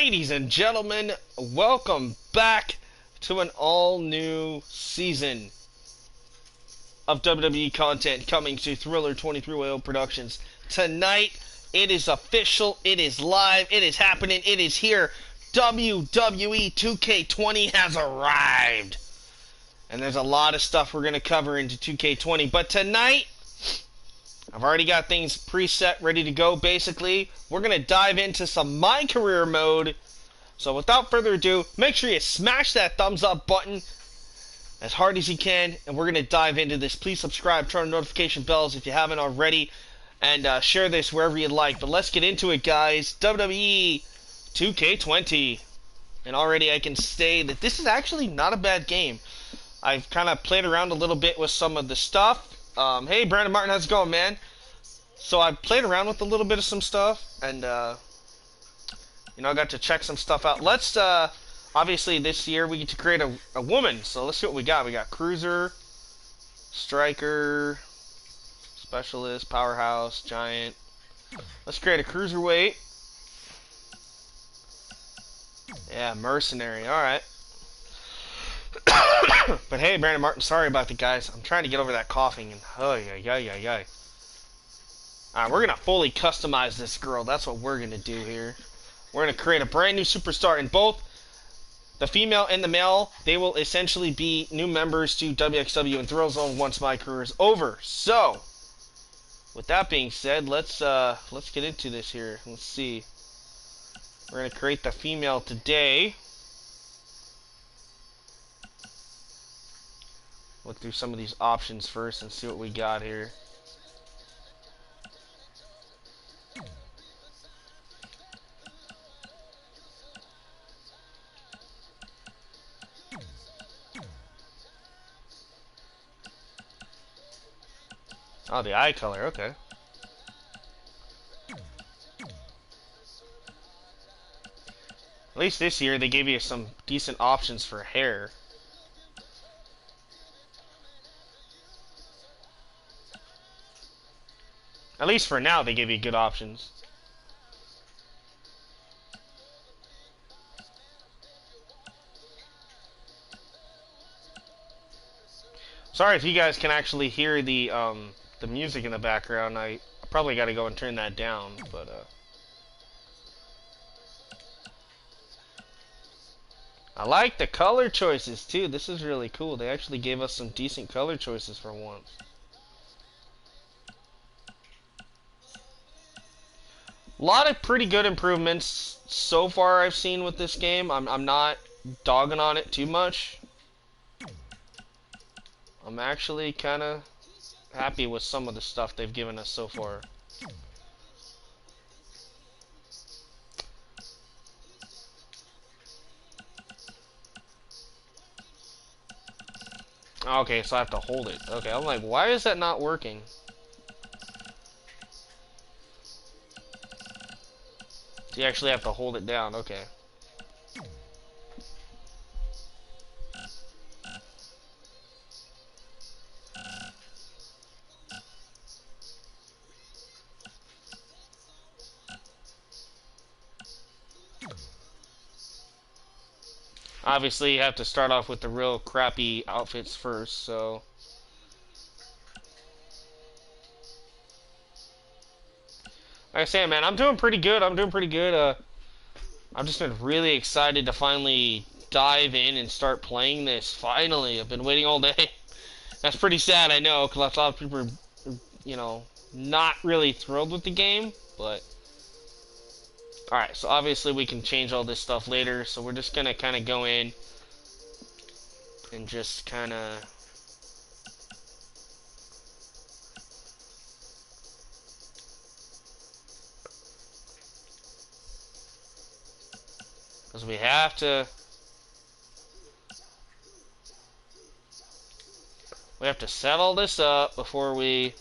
Ladies and gentlemen, welcome back to an all-new season of WWE content coming to Thriller23 Productions. Tonight, it is official, it is live, it is happening, it is here. WWE2k20 has arrived. And there's a lot of stuff we're going to cover into 2k20. But tonight, I've already got things preset, ready to go. Basically, we're going to dive into some My Career mode. So without further ado, make sure you smash that thumbs up button as hard as you can. And we're going to dive into this. Please subscribe, turn on notification bells if you haven't already. And share this wherever you like. But let's get into it, guys. WWE 2K20. And already I can say that this is actually not a bad game. I've kind of played around a little bit with some of the stuff. Hey, Brandon Martin, how's it going, man? So I've played around with a little bit of some stuff, and, you know, I got to check some stuff out. Let's, obviously this year we get to create a woman, so let's see what we got. We got Cruiser, Striker, Specialist, Powerhouse, Giant. Let's create a Cruiserweight. Yeah, Mercenary, alright. But hey, Brandon Martin, sorry about the guys. I'm trying to get over that coughing and Alright, we're gonna fully customize this girl. That's what we're gonna do here. We're gonna create a brand new superstar, and both the female and the male, they will essentially be new members to WXW and thrillzone once my career is over. So, with that being said, let's get into this here. Let's see. We're gonna create the female today. Look through some of these options first and see what we got here. Oh, the eye color, okay. At least this year they gave you some decent options for hair. At least for now, they give you good options. Sorry if you guys can actually hear the music in the background. I probably got to go and turn that down, but I like the color choices too. This is really cool. They actually gave us some decent color choices for once. A lot of pretty good improvements so far I've seen with this game. I'm not dogging on it too much. I'm actually kind of happy with some of the stuff they've given us so far. Okay, so I have to hold it. Okay, I'm like, why is that not working? You actually have to hold it down, okay. Obviously, you have to start off with the real crappy outfits first, so... Like I say, man, I'm doing pretty good. I've just been really excited to finally dive in and start playing this. Finally, I've been waiting all day. That's pretty sad, I know, because a lot of people are, you know, not really thrilled with the game, but... Alright, so obviously we can change all this stuff later, so we're just gonna kind of go in and just kind of... Because we have to set all this up before we...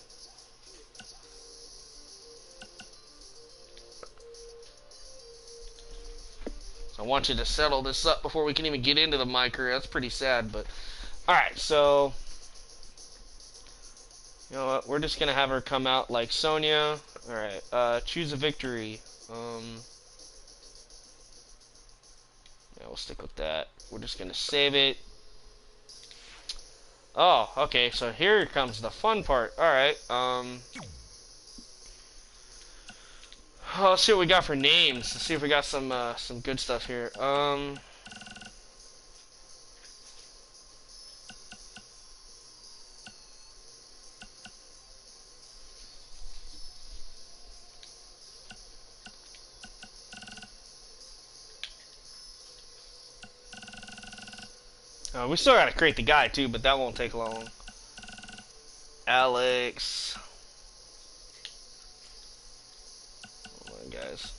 I want you to settle this up before we can even get into the My Career. That's pretty sad, but... Alright, so... You know what? We're just gonna have her come out like Sonya. Alright, choose a victory. Yeah, we'll stick with that. We're just gonna save it. Oh, okay, so here comes the fun part. Alright, let's see what we got for names. Let's see if we got some good stuff here. We still gotta create the guy too, but that won't take long. Alex. Hold on, guys.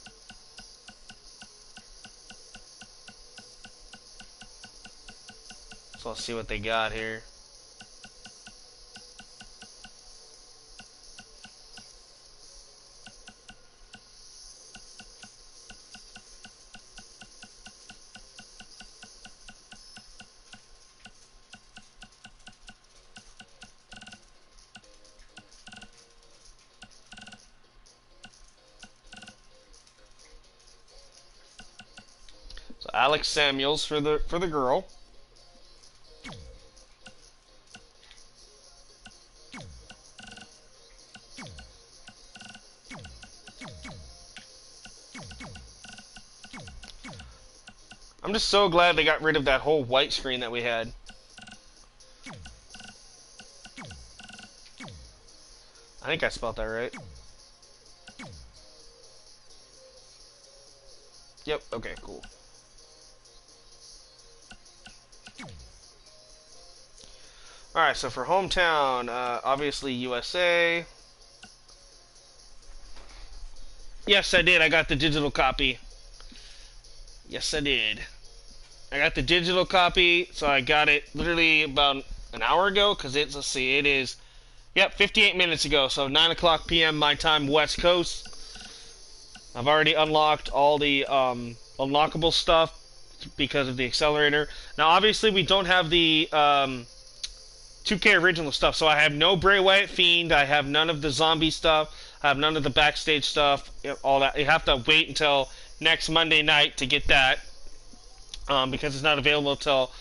So let's see what they got here. So Alex Samuels for the girl. I'm just so glad they got rid of that whole white screen that we had. I think I spelled that right. Yep, okay, cool. Alright, so for hometown, obviously USA. Yes, I did. I got the digital copy. Yes, I did. I got the digital copy, so I got it literally about an hour ago, because it's, let's see, it is, yep, 58 minutes ago, so 9 o'clock p.m. my time, West Coast. I've already unlocked all the unlockable stuff because of the accelerator. Now, obviously, we don't have the 2K original stuff, so I have no Bray Wyatt Fiend, I have none of the zombie stuff, I have none of the backstage stuff, all that. You have to wait until next Monday night to get that, because it's not available until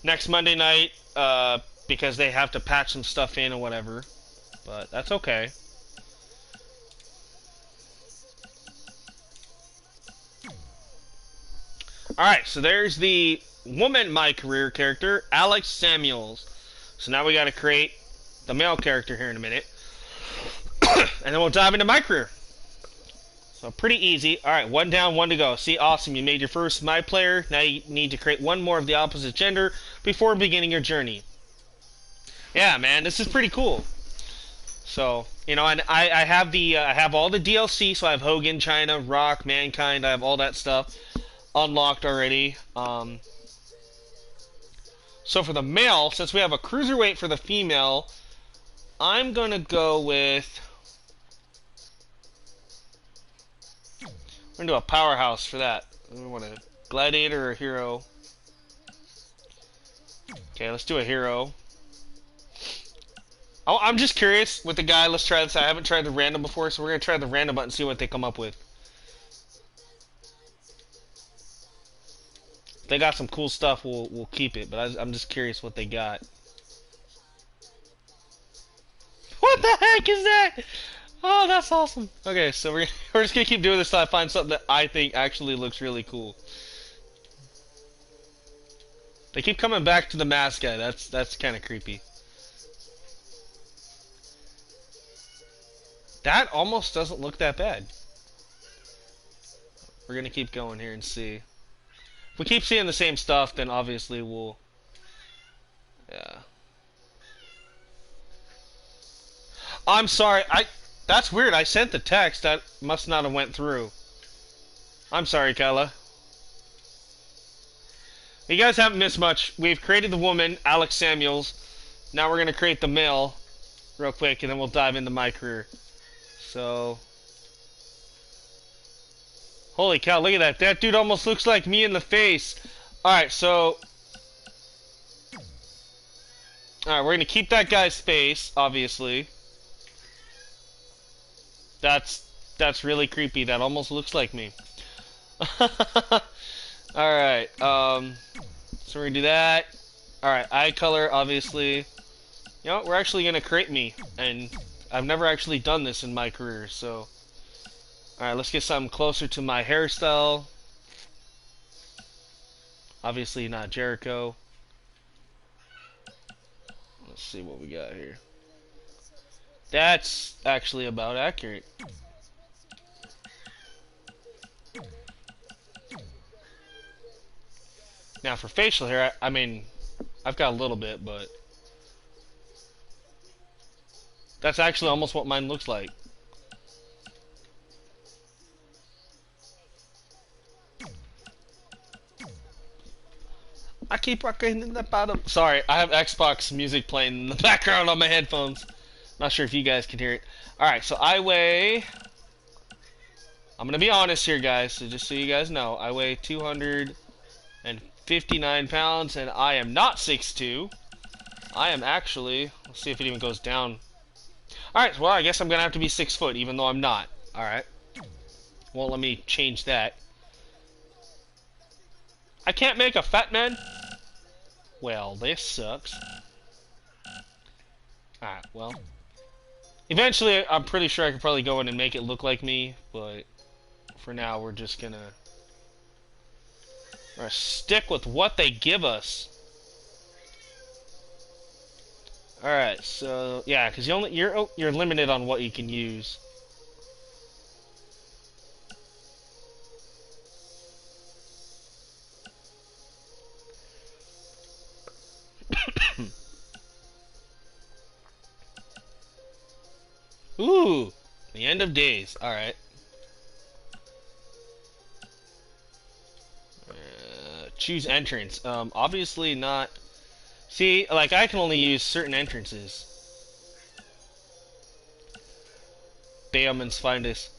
next Monday night, because they have to patch some stuff in or whatever, but that's okay. Alright, so there's the woman My Career character, Alex Samuels. So now we gotta create the male character here in a minute. And then we'll dive into My Career. So pretty easy. Alright, one down, one to go. See, awesome. You made your first My Player. Now you need to create one more of the opposite gender before beginning your journey. Yeah, man, this is pretty cool. So, you know, and I have the I have all the DLC, so I have Hogan, China, Rock, Mankind, I have all that stuff unlocked already. So for the male, since we have a cruiserweight for the female, I'm gonna go with, we're gonna do a powerhouse for that. We want a gladiator or a hero. Okay, let's do a hero. Oh, I'm just curious with the guy. Let's try this. I haven't tried the random before, so we're gonna try the random button and see what they come up with. If they got some cool stuff, we'll keep it. But I'm just curious what they got. What the heck is that? Oh, that's awesome. Okay, so we're just gonna keep doing this till I find something that I think actually looks really cool. They keep coming back to the mask guy. That's kind of creepy. That almost doesn't look that bad. We're gonna keep going here and see. If we keep seeing the same stuff, then obviously we'll... Yeah. I'm sorry, that's weird. I sent the text. That must not have went through. I'm sorry, Kella. You guys haven't missed much. We've created the woman, Alex Samuels. Now we're gonna create the male real quick, and then we'll dive into My Career. So... Holy cow, look at that. That dude almost looks like me in the face. Alright, so... Alright, we're gonna keep that guy's face, obviously. That's really creepy. That almost looks like me. Alright, so we're gonna do that. Alright, eye color, obviously. You know what, we're actually gonna create me, and I've never actually done this in my career, so. Alright, let's get something closer to my hairstyle. Obviously not Jericho. Let's see what we got here. That's actually about accurate. Now for facial hair, I mean, I've got a little bit, but that's actually almost what mine looks like. I keep rocking in the bottom. Sorry, I have Xbox music playing in the background on my headphones. Not sure if you guys can hear it. Alright, so I weigh... I'm gonna be honest here, guys, so just so you guys know, I weigh 259 pounds, and I am not 6'2". I am actually... Let's see if it even goes down. Alright, well, I guess I'm gonna have to be 6 foot, even though I'm not. Alright. Won't let me change that. I can't make a fat man? Well, this sucks. Alright, well. Eventually, I'm pretty sure I could probably go in and make it look like me, but for now, we're just gonna stick with what they give us. Alright, so yeah, because you're limited on what you can use. Ooh, the end of days. Alright. Choose entrance. Obviously not. See, like, I can only use certain entrances. Bayamon's finest.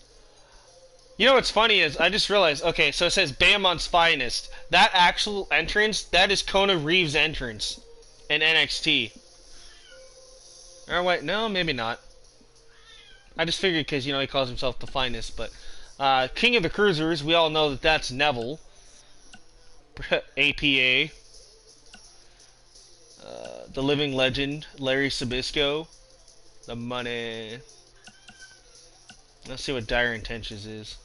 You know what's funny is, I just realized, okay, so it says Bayamon's finest. That actual entrance, that is Kona Reeves' entrance in NXT. Or wait, no, maybe not. I just figured because, you know, he calls himself the finest, but King of the Cruisers, we all know that that's Neville. APA. The Living Legend, Larry Sabisco. The money. Let's see what Dire Intentions is.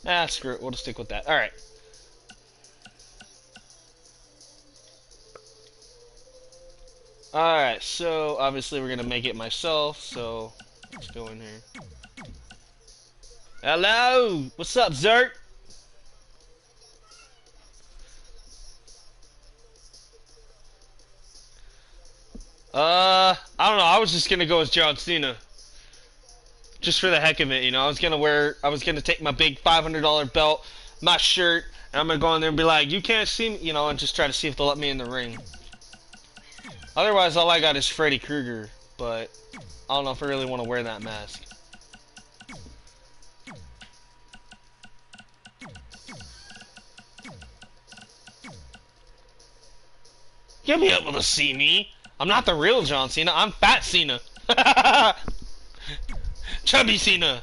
Ah, screw it, we'll just stick with that. Alright. Alright, so obviously we're gonna make it myself, so let's go in here. Hello! What's up, Zert? I don't know, I was just gonna go as John Cena. Just for the heck of it, you know, I was gonna take my big $500 belt, my shirt, and I'm gonna go in there and be like, you can't see me, you know, and just try to see if they'll let me in the ring. Otherwise, all I got is Freddy Krueger, but I don't know if I really want to wear that mask. You'll be able to see me. I'm not the real John Cena. I'm Fat Cena. Chubby Cena.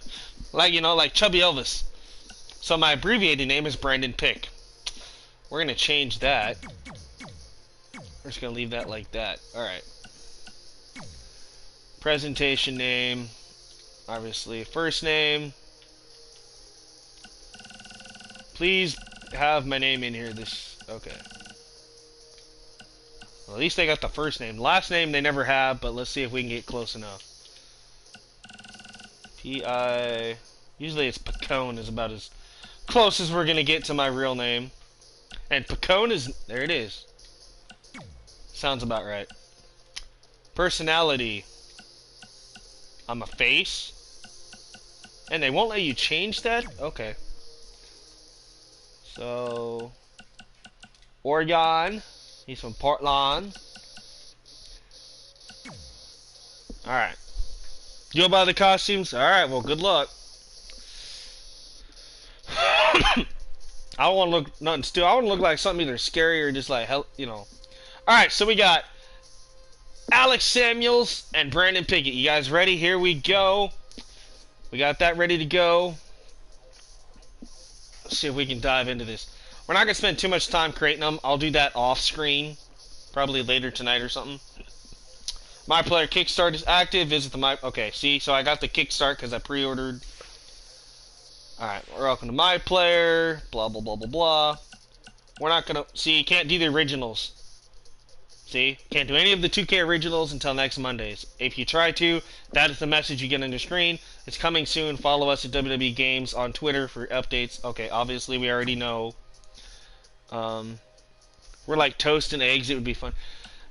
Like, you know, like Chubby Elvis. So my abbreviated name is Brandon Pick. We're going to change that. We're just going to leave that like that. Alright. Presentation name. Obviously, first name. Please have my name in here. Okay. Well, at least they got the first name. Last name they never have, but let's see if we can get close enough. P.I. Usually it's Picone is about as close as we're going to get to my real name. And Picone is... There it is. Sounds about right. Personality. I'm a face. And they won't let you change that? Okay. So... Oregon. He's from Portland. Alright. You go by the costumes? Alright, well, good luck. I don't want to look nothing still. I want to look like something either scary or just like, hell, you know. Alright, so we got Alex Samuels and Brandon Pickett. You guys ready? Here we go. We got that ready to go. Let's see if we can dive into this. We're not gonna spend too much time creating them. I'll do that off screen, probably later tonight or something. My player Kickstart is active. Visit the my. Okay, see, so I got the Kickstart because I pre-ordered. All right, welcome to my player. Blah blah blah blah blah. We're not gonna see. You can't do the originals. See, can't do any of the 2K originals until next Mondays. If you try to, that is the message you get on your screen. It's coming soon. Follow us at WWE Games on Twitter for updates. Okay, obviously we already know. We're like toast and eggs. It would be fun.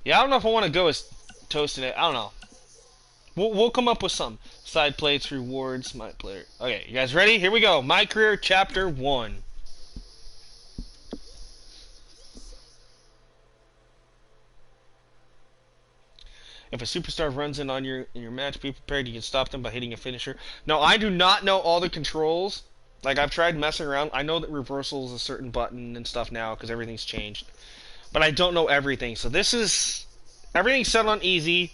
Yeah, I don't know if I want to go as toast and eggs. I don't know. We'll come up with some side plates, rewards, my player. Okay, you guys ready? Here we go. My career, chapter 1. If a superstar runs in on your match, be prepared. You can stop them by hitting a finisher. No, I do not know all the controls. Like, I've tried messing around. I know that reversal is a certain button and stuff now because everything's changed. But I don't know everything. So this is... Everything's set on easy.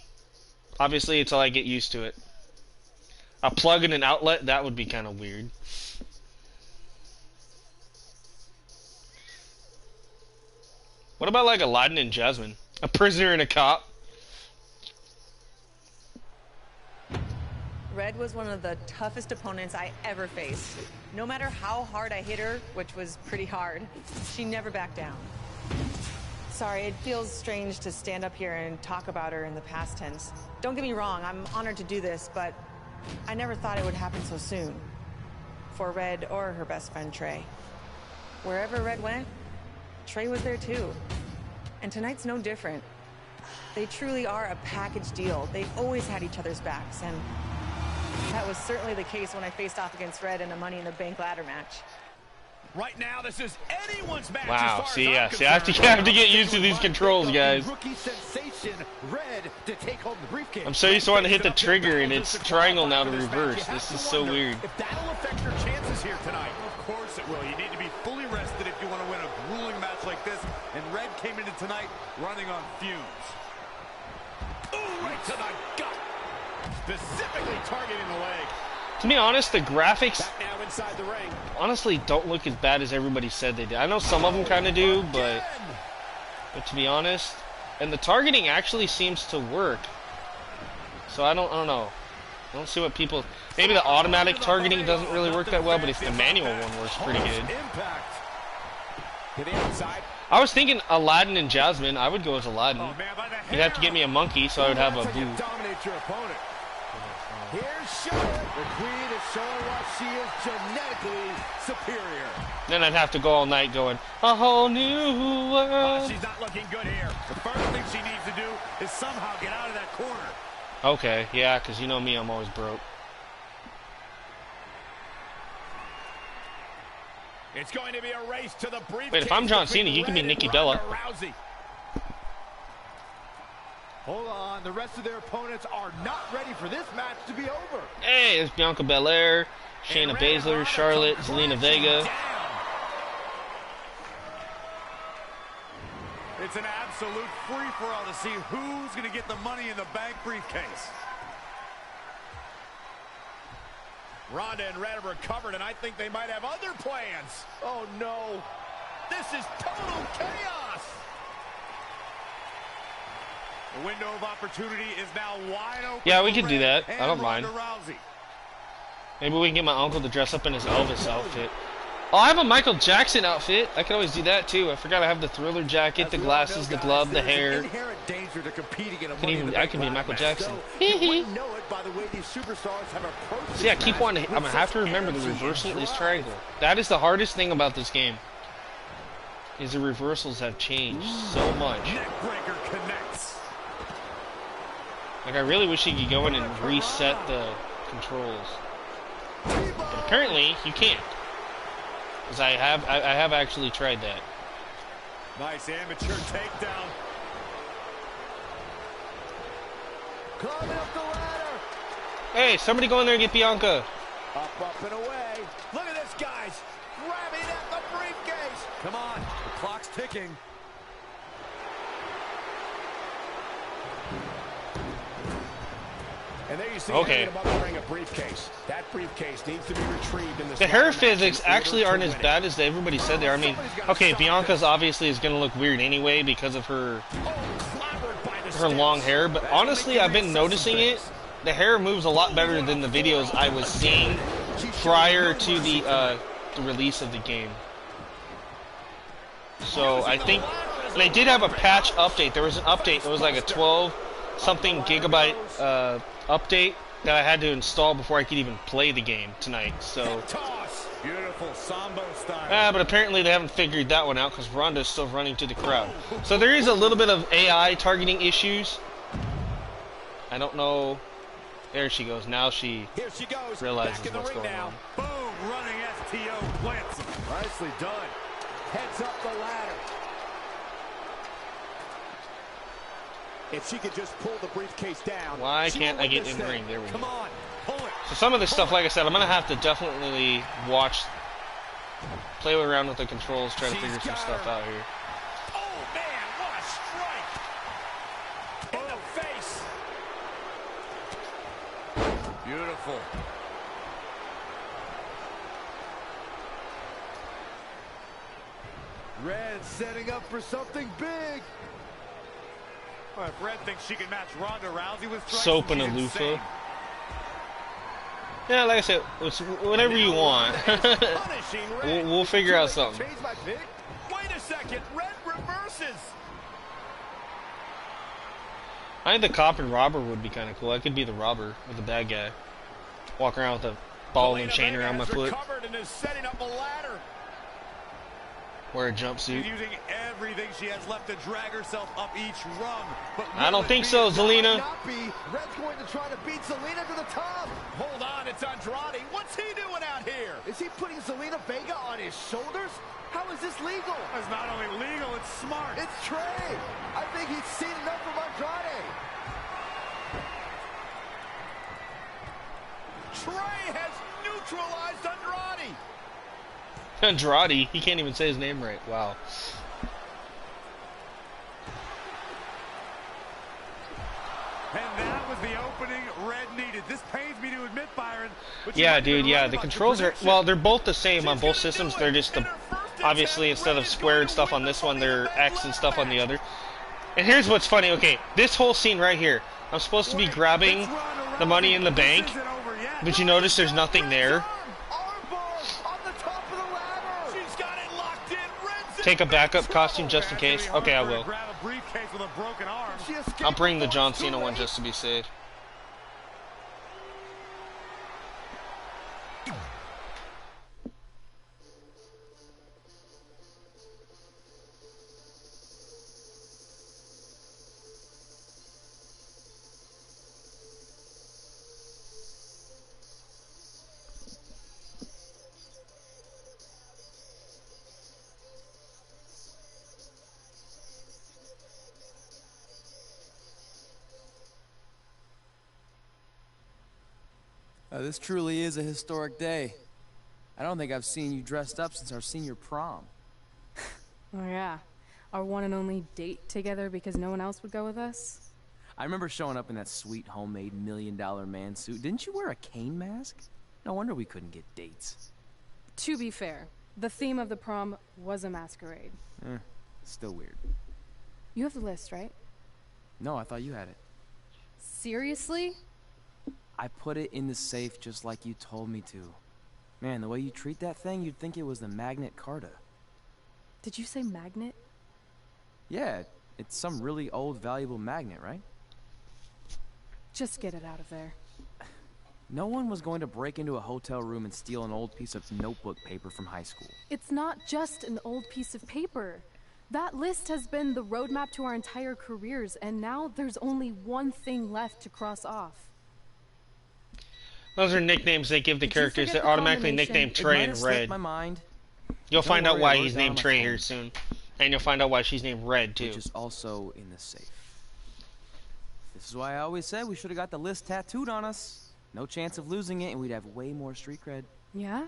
Obviously, until I get used to it. A plug and an outlet, that would be kind of weird. What about like Aladdin and Jasmine? A prisoner and a cop? Red was one of the toughest opponents I ever faced. No matter how hard I hit her, which was pretty hard, she never backed down. Sorry, it feels strange to stand up here and talk about her in the past tense. Don't get me wrong, I'm honored to do this, but I never thought it would happen so soon. For Red or her best friend, Trey. Wherever Red went, Trey was there too. And tonight's no different. They truly are a package deal. They've always had each other's backs, and that was certainly the case when I faced off against Red in a Money in the Bank ladder match. Right now, this is anyone's match. Wow, see, yeah, see, I have to get used to these controls, guys. Rookie sensation, Red, to take home the briefcase. I'm so used to wanting to hit the trigger, and it's triangle now to reverse. This is so weird. If that'll affect your chances here tonight. Of course it will. You need to be fully rested if you want to win a grueling match like this. And Red came into tonight running on fumes. Ooh, right to the gut. Specifically targeting the leg. To be honest, the graphics now inside the ring. honestly don't look as bad as everybody said they did. I know some of them kind of do, but to be honest, and the targeting actually seems to work. So I don't know. I don't see what people. Maybe the automatic targeting doesn't really work that well, but if the manual one works pretty good. I was thinking Aladdin and Jasmine. I would go as Aladdin. You'd have to get me a monkey, so I would have a boo. Here's Charlotte. The queen is showing why she is genetically superior. Then I'd have to go all night going, a whole new world. She's not looking good here. The first thing she needs to do is somehow get out of that corner. Okay, yeah, because you know me, I'm always broke. It's going to be a race to the briefcase. Wait, if I'm John Cena, you can be Nikki Bella. Hold on, the rest of their opponents are not ready for this match to be over. Hey, it's Bianca Belair, Shayna Baszler, Charlotte, Zelina Vega. It's an absolute free-for-all to see who's going to get the Money in the Bank briefcase. Ronda and Red have recovered, and I think they might have other plans. Oh, no. This is total chaos. The window of opportunity is now wide open. Yeah, we could do that. I don't mind. Maybe we can get my uncle to dress up in his Elvis outfit. Oh, I have a Michael Jackson outfit. I could always do that too. I forgot I have the Thriller jacket, the glasses, the glove, the hair. I can be Michael Jackson. See, I keep wanting to. I'm gonna have to remember the reversal is triangle. That is the hardest thing about this game. Is the reversals have changed so much. Like, I really wish you could go in and reset the controls. But apparently, you can't. Because I have actually tried that. Nice amateur takedown. Climbing up the ladder. Hey, somebody go in there and get Bianca. Up and away. Look at this, guys. Grabbing at the briefcase. Come on, the clock's ticking. And there you see okay. wearing a briefcase. That briefcase needs to be retrieved in The hair physics actually aren't as bad as everybody said they are. I mean, okay, Bianca's obviously is gonna look weird anyway because of her long hair, but honestly, I've been noticing it. The hair moves a lot better than the videos I was seeing prior to the release of the game. So I think, and I did have a patch update. There was an update. It was like a 12-something gigabyte update that I had to install before I could even play the game tonight. So, beautiful Sambo style. but apparently they haven't figured that one out because Ronda's still running to the crowd. So there is a little bit of AI targeting issues. I don't know. There she goes. Now she realizes what's going on. Boom! Running STO plants. Nicely done. Heads up the ladder. If she could just pull the briefcase down. Why can't I get in the ring? There we go. Come on, pull it. So some of this stuff, like I said, I'm gonna have to definitely play around with the controls, try to figure some stuff out here. Oh man, what a strike! In the face. Beautiful. Red setting up for something big. Well, if Red thinks she can match Ronda Rousey with strikes, Soap and a loofah. Yeah, like I said, it's whatever you want. we'll figure out something. Wait a second, Red reverses. I think the cop and robber would be kind of cool. I could be the robber with the bad guy. Walk around with a ball and chain around my foot. And is setting up a ladder. Wear a jumpsuit. She's using everything she has left to drag herself up each rung. But I don't think so, Zelina. Red's going to try to beat Zelina to the top. Hold on, it's Andrade. What's he doing out here? Is he putting Zelina Vega on his shoulders? How is this legal? It's not only legal, it's smart. It's Trey. I think he's seen enough from Andrade. Trey has neutralized Andrade. Andrade, he can't even say his name right. Wow. And that was the opening Red needed. This pains me to admit, Byron. Yeah, dude, yeah. The controls are, well, they're both the same on both systems. They're just, obviously, instead of squared stuff on this one, they're X and stuff on the other. And here's what's funny. Okay, this whole scene right here, I'm supposed to be grabbing the money in the bank, but you notice there's nothing there. Take a backup costume just in case. Okay, I will. I'll bring the John Cena one just to be safe. This truly is a historic day. I don't think I've seen you dressed up since our senior prom. Oh yeah, our one and only date together because no one else would go with us? I remember showing up in that sweet homemade $1 million man suit. Didn't you wear a cane mask? No wonder we couldn't get dates. To be fair, the theme of the prom was a masquerade. Still weird. You have the list, right? No, I thought you had it. Seriously? I put it in the safe just like you told me to. Man, the way you treat that thing, you'd think it was the Magnet Carta. Did you say magnet? Yeah, it's some really old, valuable magnet, right? Just get it out of there. No one was going to break into a hotel room and steal an old piece of notebook paper from high school. It's not just an old piece of paper. That list has been the roadmap to our entire careers, and now there's only one thing left to cross off. Those are nicknames they give the characters. They're automatically nicknamed Trey and Red. My mind. You'll find out why he's named Trey here soon. And you'll find out why she's named Red, too. Which is also in the safe. This is why I always said we should have got the list tattooed on us. No chance of losing it, and we'd have way more street cred. Yeah?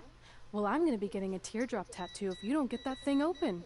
Well, I'm gonna be getting a teardrop tattoo if you don't get that thing open.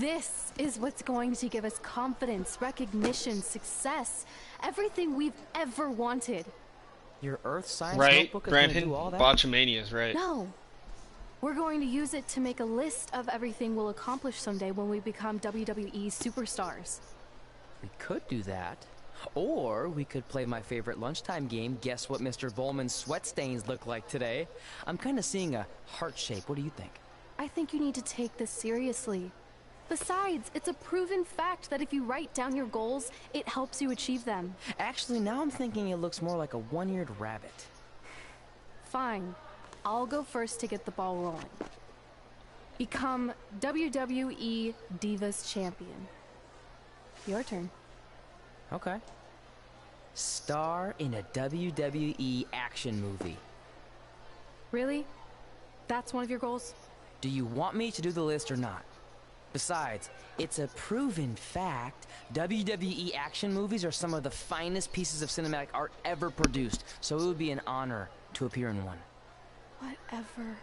This is what's going to give us confidence, recognition, success, everything we've ever wanted. Your Earth Science Right, notebook is going to Brandon? do all that? Botchamania is right. No. We're going to use it to make a list of everything we'll accomplish someday when we become WWE superstars. We could do that. Or we could play my favorite lunchtime game, guess what Mr. Volman's sweat stains look like today. I'm kind of seeing a heart shape. What do you think? I think you need to take this seriously. Besides, it's a proven fact that if you write down your goals, it helps you achieve them. Actually, now I'm thinking it looks more like a one-eared rabbit. Fine. I'll go first to get the ball rolling. Become WWE Divas Champion. Your turn. Okay. Star in a WWE action movie. Really? That's one of your goals? Do you want me to do the list or not? Besides, it's a proven fact, WWE action movies are some of the finest pieces of cinematic art ever produced, so it would be an honor to appear in one. Whatever.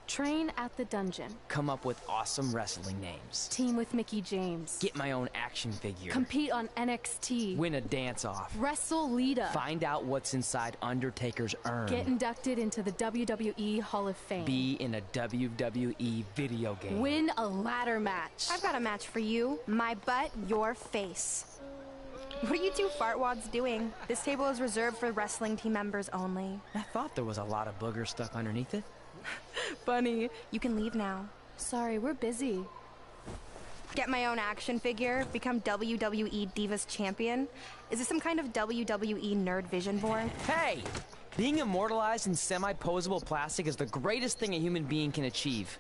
Train at the dungeon. Come up with awesome wrestling names. Team with Mickey James. Get my own action figure. Compete on NXT. Win a dance-off. Wrestle Lita. Find out what's inside Undertaker's urn. Get inducted into the WWE Hall of Fame. Be in a WWE video game. Win a ladder match. I've got a match for you. My butt, your face. What are you two fartwads doing? This table is reserved for wrestling team members only. I thought there was a lot of boogers stuck underneath it. Funny. You can leave now. Sorry, we're busy. Get my own action figure, become WWE Divas Champion. Is this some kind of WWE nerd vision board? Hey! Being immortalized in semi-posable plastic is the greatest thing a human being can achieve.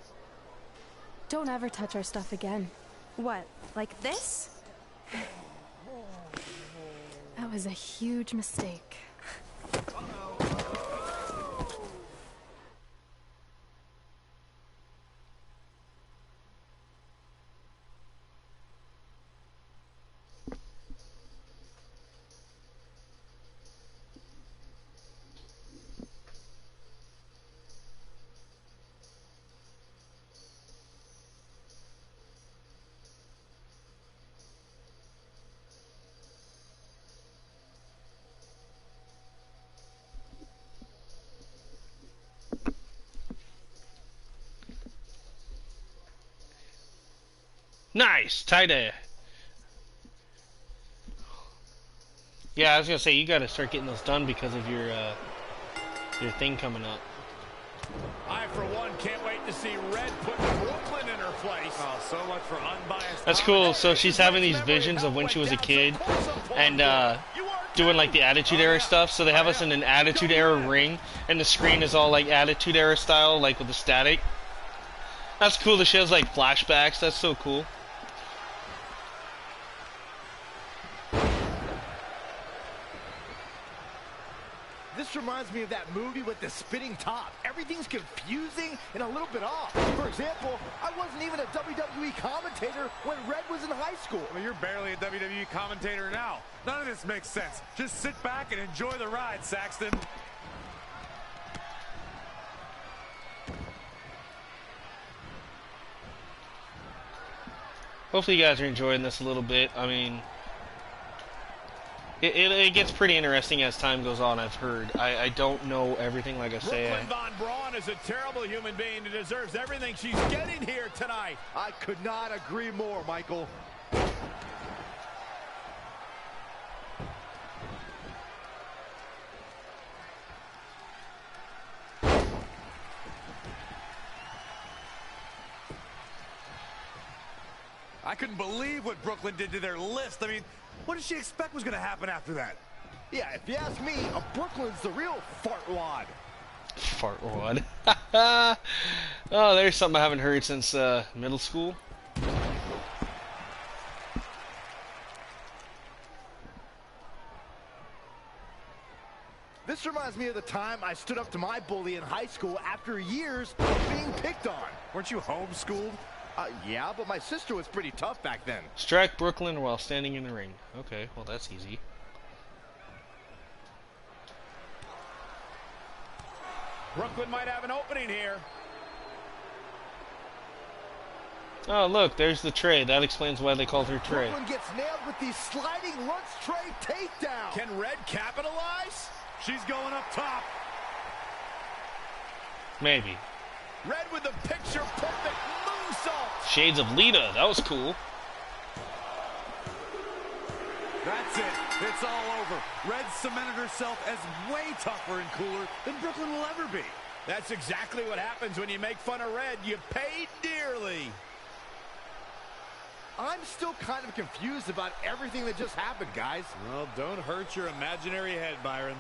Don't ever touch our stuff again. What, like this? That was a huge mistake. Nice, tight end. Yeah, I was gonna say you gotta start getting those done because of your thing coming up. I, for one, can't wait to see Red put Brooklyn in her place. Oh, so much for unbiased. That's cool. So she's having these visions of when she was a kid, and doing like the Attitude Era stuff. So they have us in an Attitude Era ring, and the screen is all like Attitude Era style, like with the static. That's cool. The show's like flashbacks. That's so cool. This reminds me of that movie with the spinning top. Everything's confusing and a little bit off. For example, I wasn't even a WWE commentator when Red was in high school. Well, you're barely a WWE commentator now. None of this makes sense. Just sit back and enjoy the ride, Saxton. Hopefully you guys are enjoying this a little bit. I mean, it gets pretty interesting as time goes on, I've heard. I don't know everything, like I say. Brooklyn Von Braun is a terrible human being who deserves everything she's getting here tonight. I could not agree more, Michael. I couldn't believe what Brooklyn did to their list. I mean, what did she expect was going to happen after that? Yeah, if you ask me, Brooklyn's the real fartwad. Fartwad. Oh, there's something I haven't heard since middle school. This reminds me of the time I stood up to my bully in high school after years of being picked on. Weren't you homeschooled? Yeah, but my sister was pretty tough back then. Strike Brooklyn while standing in the ring. Okay, well that's easy. Brooklyn might have an opening here. Oh, look, there's the tray. That explains why they called her Tray. Brooklyn gets nailed with the sliding lunch tray takedown. Can Red capitalize? She's going up top. Maybe. Red with the picture-perfect moonsault. Shades of Lita. That was cool. That's it. It's all over. Red cemented herself as way tougher and cooler than Brooklyn will ever be. That's exactly what happens when you make fun of Red. You pay dearly. I'm still kind of confused about everything that just happened, guys. Well, don't hurt your imaginary head, Byron.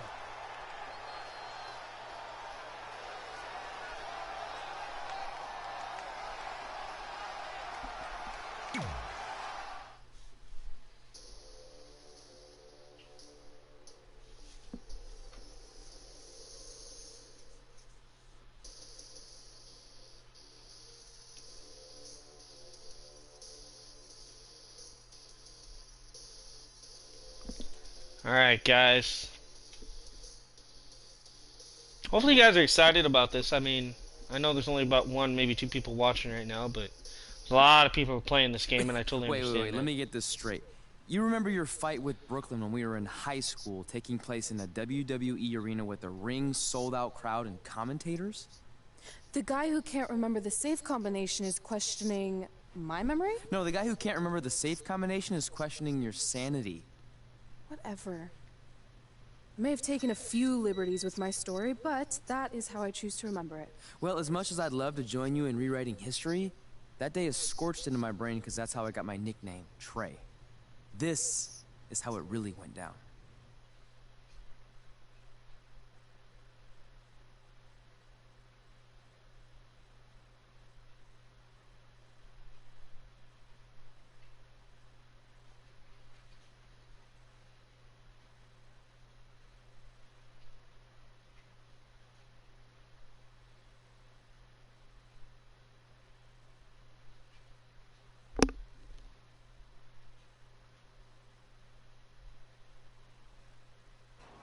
Alright, guys. Hopefully you guys are excited about this. I mean, I know there's only about 1, maybe 2 people watching right now, but there's a lot of people playing this game, and I totally understand Wait, let me get this straight. You remember your fight with Brooklyn when we were in high school, taking place in a WWE arena with a ring, sold-out crowd, and commentators? The guy who can't remember the safe combination is questioning my memory? No, the guy who can't remember the safe combination is questioning your sanity. Whatever. I may have taken a few liberties with my story, but that is how I choose to remember it. Well, as much as I'd love to join you in rewriting history, that day is scorched into my brain because that's how I got my nickname, Trey. This is how it really went down.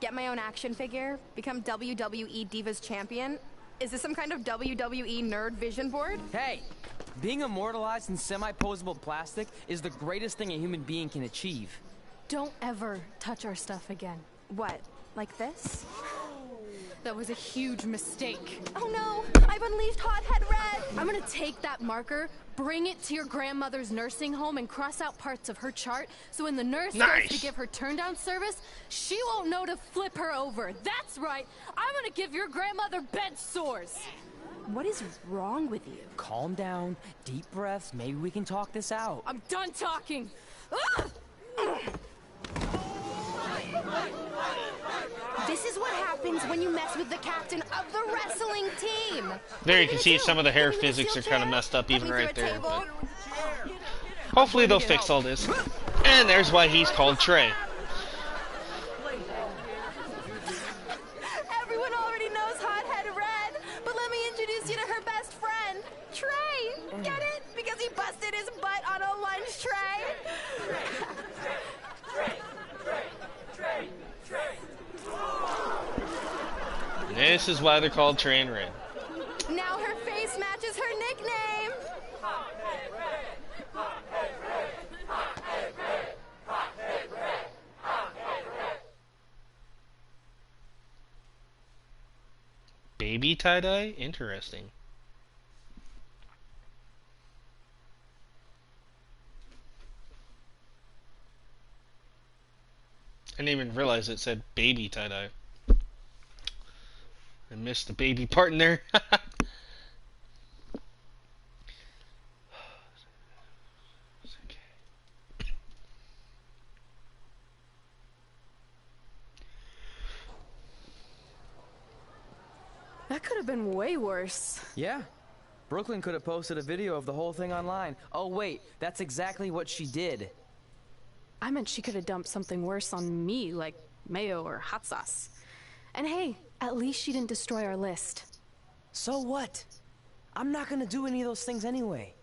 Get my own action figure, become WWE Divas Champion. Is this some kind of WWE nerd vision board? Hey! Being immortalized in semi-posable plastic is the greatest thing a human being can achieve. Don't ever touch our stuff again. What, like this? That was a huge mistake. Oh no, I've unleashed Hothead Red! I'm gonna take that marker, bring it to your grandmother's nursing home, and cross out parts of her chart, so when the nurse goes to give her turn-down service, she won't know to flip her over. That's right, I'm gonna give your grandmother bed sores. What is wrong with you? Calm down, deep breaths, maybe we can talk this out. I'm done talking. This is what happens when you mess with the captain of the wrestling team. There you can see some of the hair physics are kind of messed up even right there. But hopefully they'll fix all this. And there's why he's called Trey. Everyone already knows Hothead Red, but let me introduce you to her best friend, Trey. Get it? Because he busted his butt on a lunch tray. This is why they're called Trey and Red. Now her face matches her nickname. Baby tie-dye? Interesting. I didn't even realize it said baby tie-dye. I missed the baby part in there. That could have been way worse. Yeah. Brooklyn could have posted a video of the whole thing online. Oh wait, that's exactly what she did. I meant she could have dumped something worse on me, like mayo or hot sauce. And hey, at least she didn't destroy our list. So what? I'm not gonna do any of those things anyway.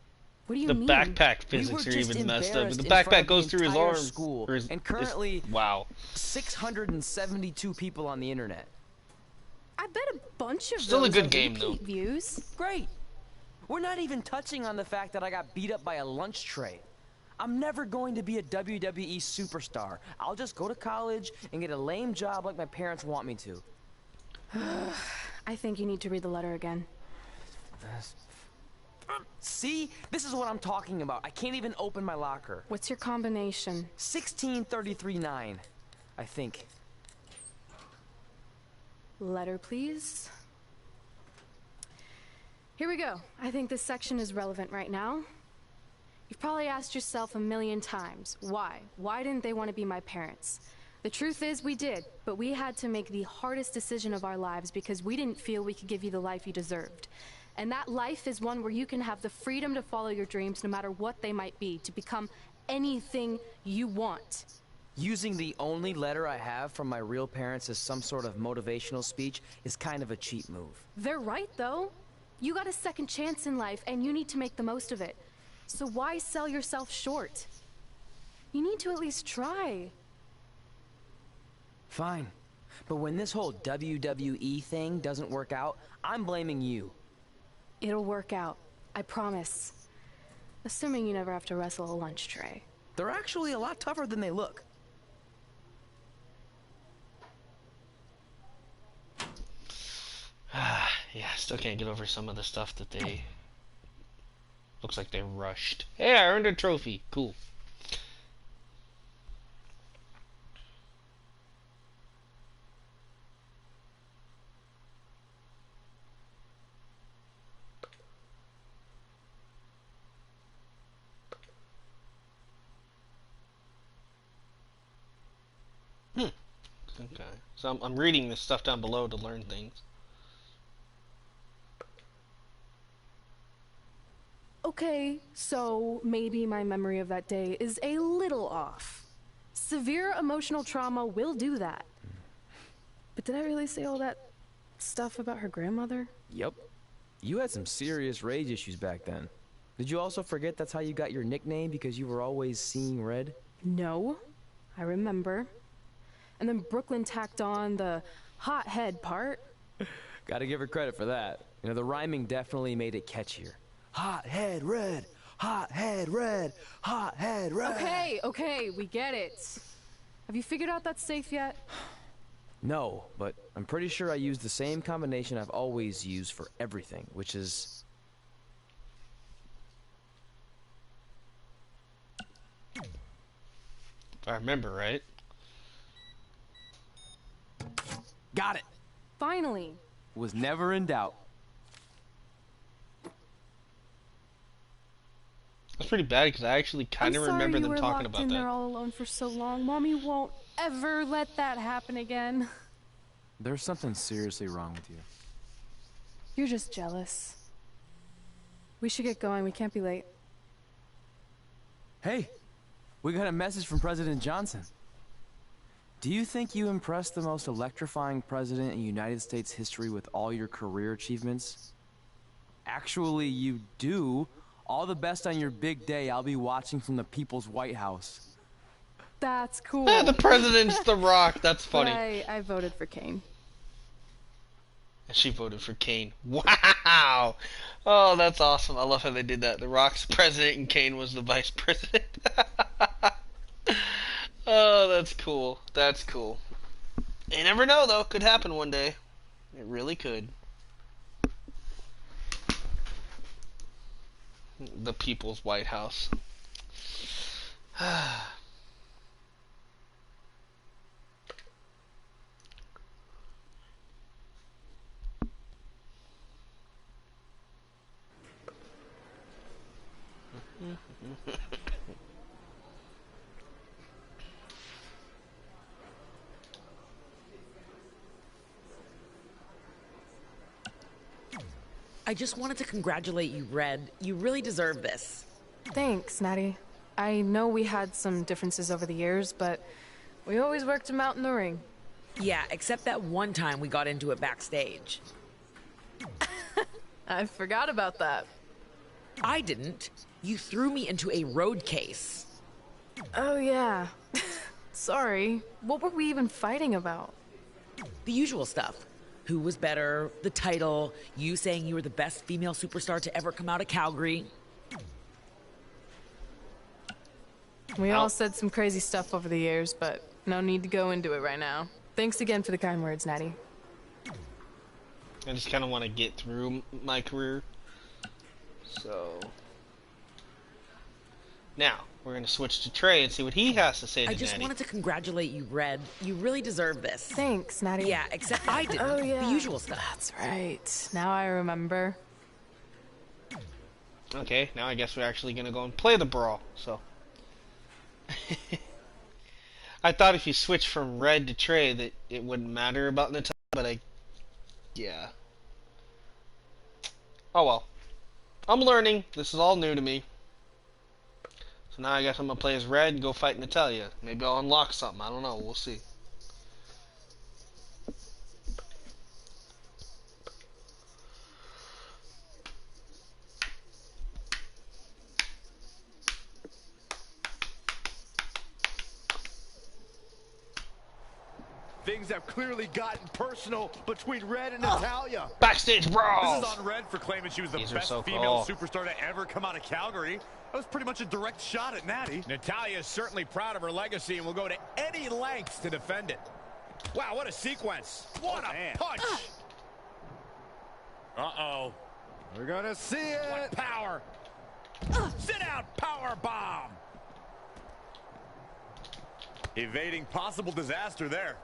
What do you The mean? backpack We physics were are just even messed up. embarrassed The in front backpack of goes the through his entire arm. school, Or and currently, wow. 672 people on the internet. I bet a bunch of Still a those good are game, repeat though. views. Great. We're not even touching on the fact that I got beat up by a lunch tray. I'm never going to be a WWE superstar. I'll just go to college and get a lame job like my parents want me to. I think you need to read the letter again. See? This is what I'm talking about. I can't even open my locker. What's your combination? 1633-9, I think. Letter, please. Here we go. I think this section is relevant right now. You've probably asked yourself a million times, why? Why didn't they want to be my parents? The truth is we did, but we had to make the hardest decision of our lives because we didn't feel we could give you the life you deserved. And that life is one where you can have the freedom to follow your dreams no matter what they might be, to become anything you want. Using the only letter I have from my real parents as some sort of motivational speech is kind of a cheap move. They're right, though. You got a second chance in life, and you need to make the most of it. So why sell yourself short? You need to at least try. Fine. But when this whole WWE thing doesn't work out, I'm blaming you. It'll work out. I promise. Assuming you never have to wrestle a lunch tray. They're actually a lot tougher than they look. Yeah, still can't get over some of the stuff that they... Looks like they rushed. Hey, I earned a trophy. Cool. Okay. So I'm reading this stuff down below to learn things. Okay, so maybe my memory of that day is a little off. Severe emotional trauma will do that. But did I really say all that stuff about her grandmother? Yep. You had some serious rage issues back then. Did you also forget that's how you got your nickname because you were always seeing red? No, I remember. And then Brooklyn tacked on the hot head part. Gotta give her credit for that. You know, the rhyming definitely made it catchier. Hot head red, hot head red, hot head red. Okay, we get it. Have you figured out that's safe yet? No, but I'm pretty sure I used the same combination I've always used for everything, which is... If I remember right. Got it. Finally. Was never in doubt. That's pretty bad because I actually kind of remember them talking about I'm sorry you were locked in that. there all alone for so long. Mommy won't ever let that happen again. There's something seriously wrong with you. You're just jealous. We should get going. We can't be late. Hey, we got a message from President Johnson. Do you think you impressed the most electrifying president in United States history with all your career achievements? Actually, you do. All the best on your big day. I'll be watching from the People's White House. That's cool. The president's The Rock. That's funny. I voted for Kane. She voted for Kane. Wow. Oh, that's awesome. I love how they did that. The Rock's president and Kane was the vice president. Oh, that's cool. That's cool. You never know, though. Could happen one day. It really could. The People's White House. I just wanted to congratulate you, Red. You really deserve this. Thanks, Natty. I know we had some differences over the years, but we always worked them out in the ring. Yeah, except that one time we got into it backstage. I forgot about that. I didn't. You threw me into a road case. Oh, yeah. Sorry. What were we even fighting about? The usual stuff. Who was better? The title? You saying you were the best female superstar to ever come out of Calgary? We all said some crazy stuff over the years, but no need to go into it right now. Thanks again for the kind words, Natty. I just kind of want to get through my career. So now we're gonna switch to Trey and see what he has to say to I just Natty. wanted to congratulate you, Red. You really deserve this. Thanks, Natty. Yeah, except I didn't. Oh, yeah. The usual stuff. That's right. Now I remember. Okay, now I guess we're actually gonna go and play the brawl. So I thought if you switch from Red to Trey that it wouldn't matter about Natalia, but yeah. Oh well. I'm learning. This is all new to me. So now I guess I'm gonna play as Red and go fight Natalia. Maybe I'll unlock something. I don't know. We'll see. Things have clearly gotten personal between Red and Natalia. Backstage brawl. This is on Red for claiming she was the These are best so female cool. superstar to ever come out of Calgary. That was pretty much a direct shot at Natty. Natalia is certainly proud of her legacy and will go to any lengths to defend it. Wow, what a sequence. What a punch. Uh-oh. We're gonna see it. What power. Sit out power bomb. Evading possible disaster there.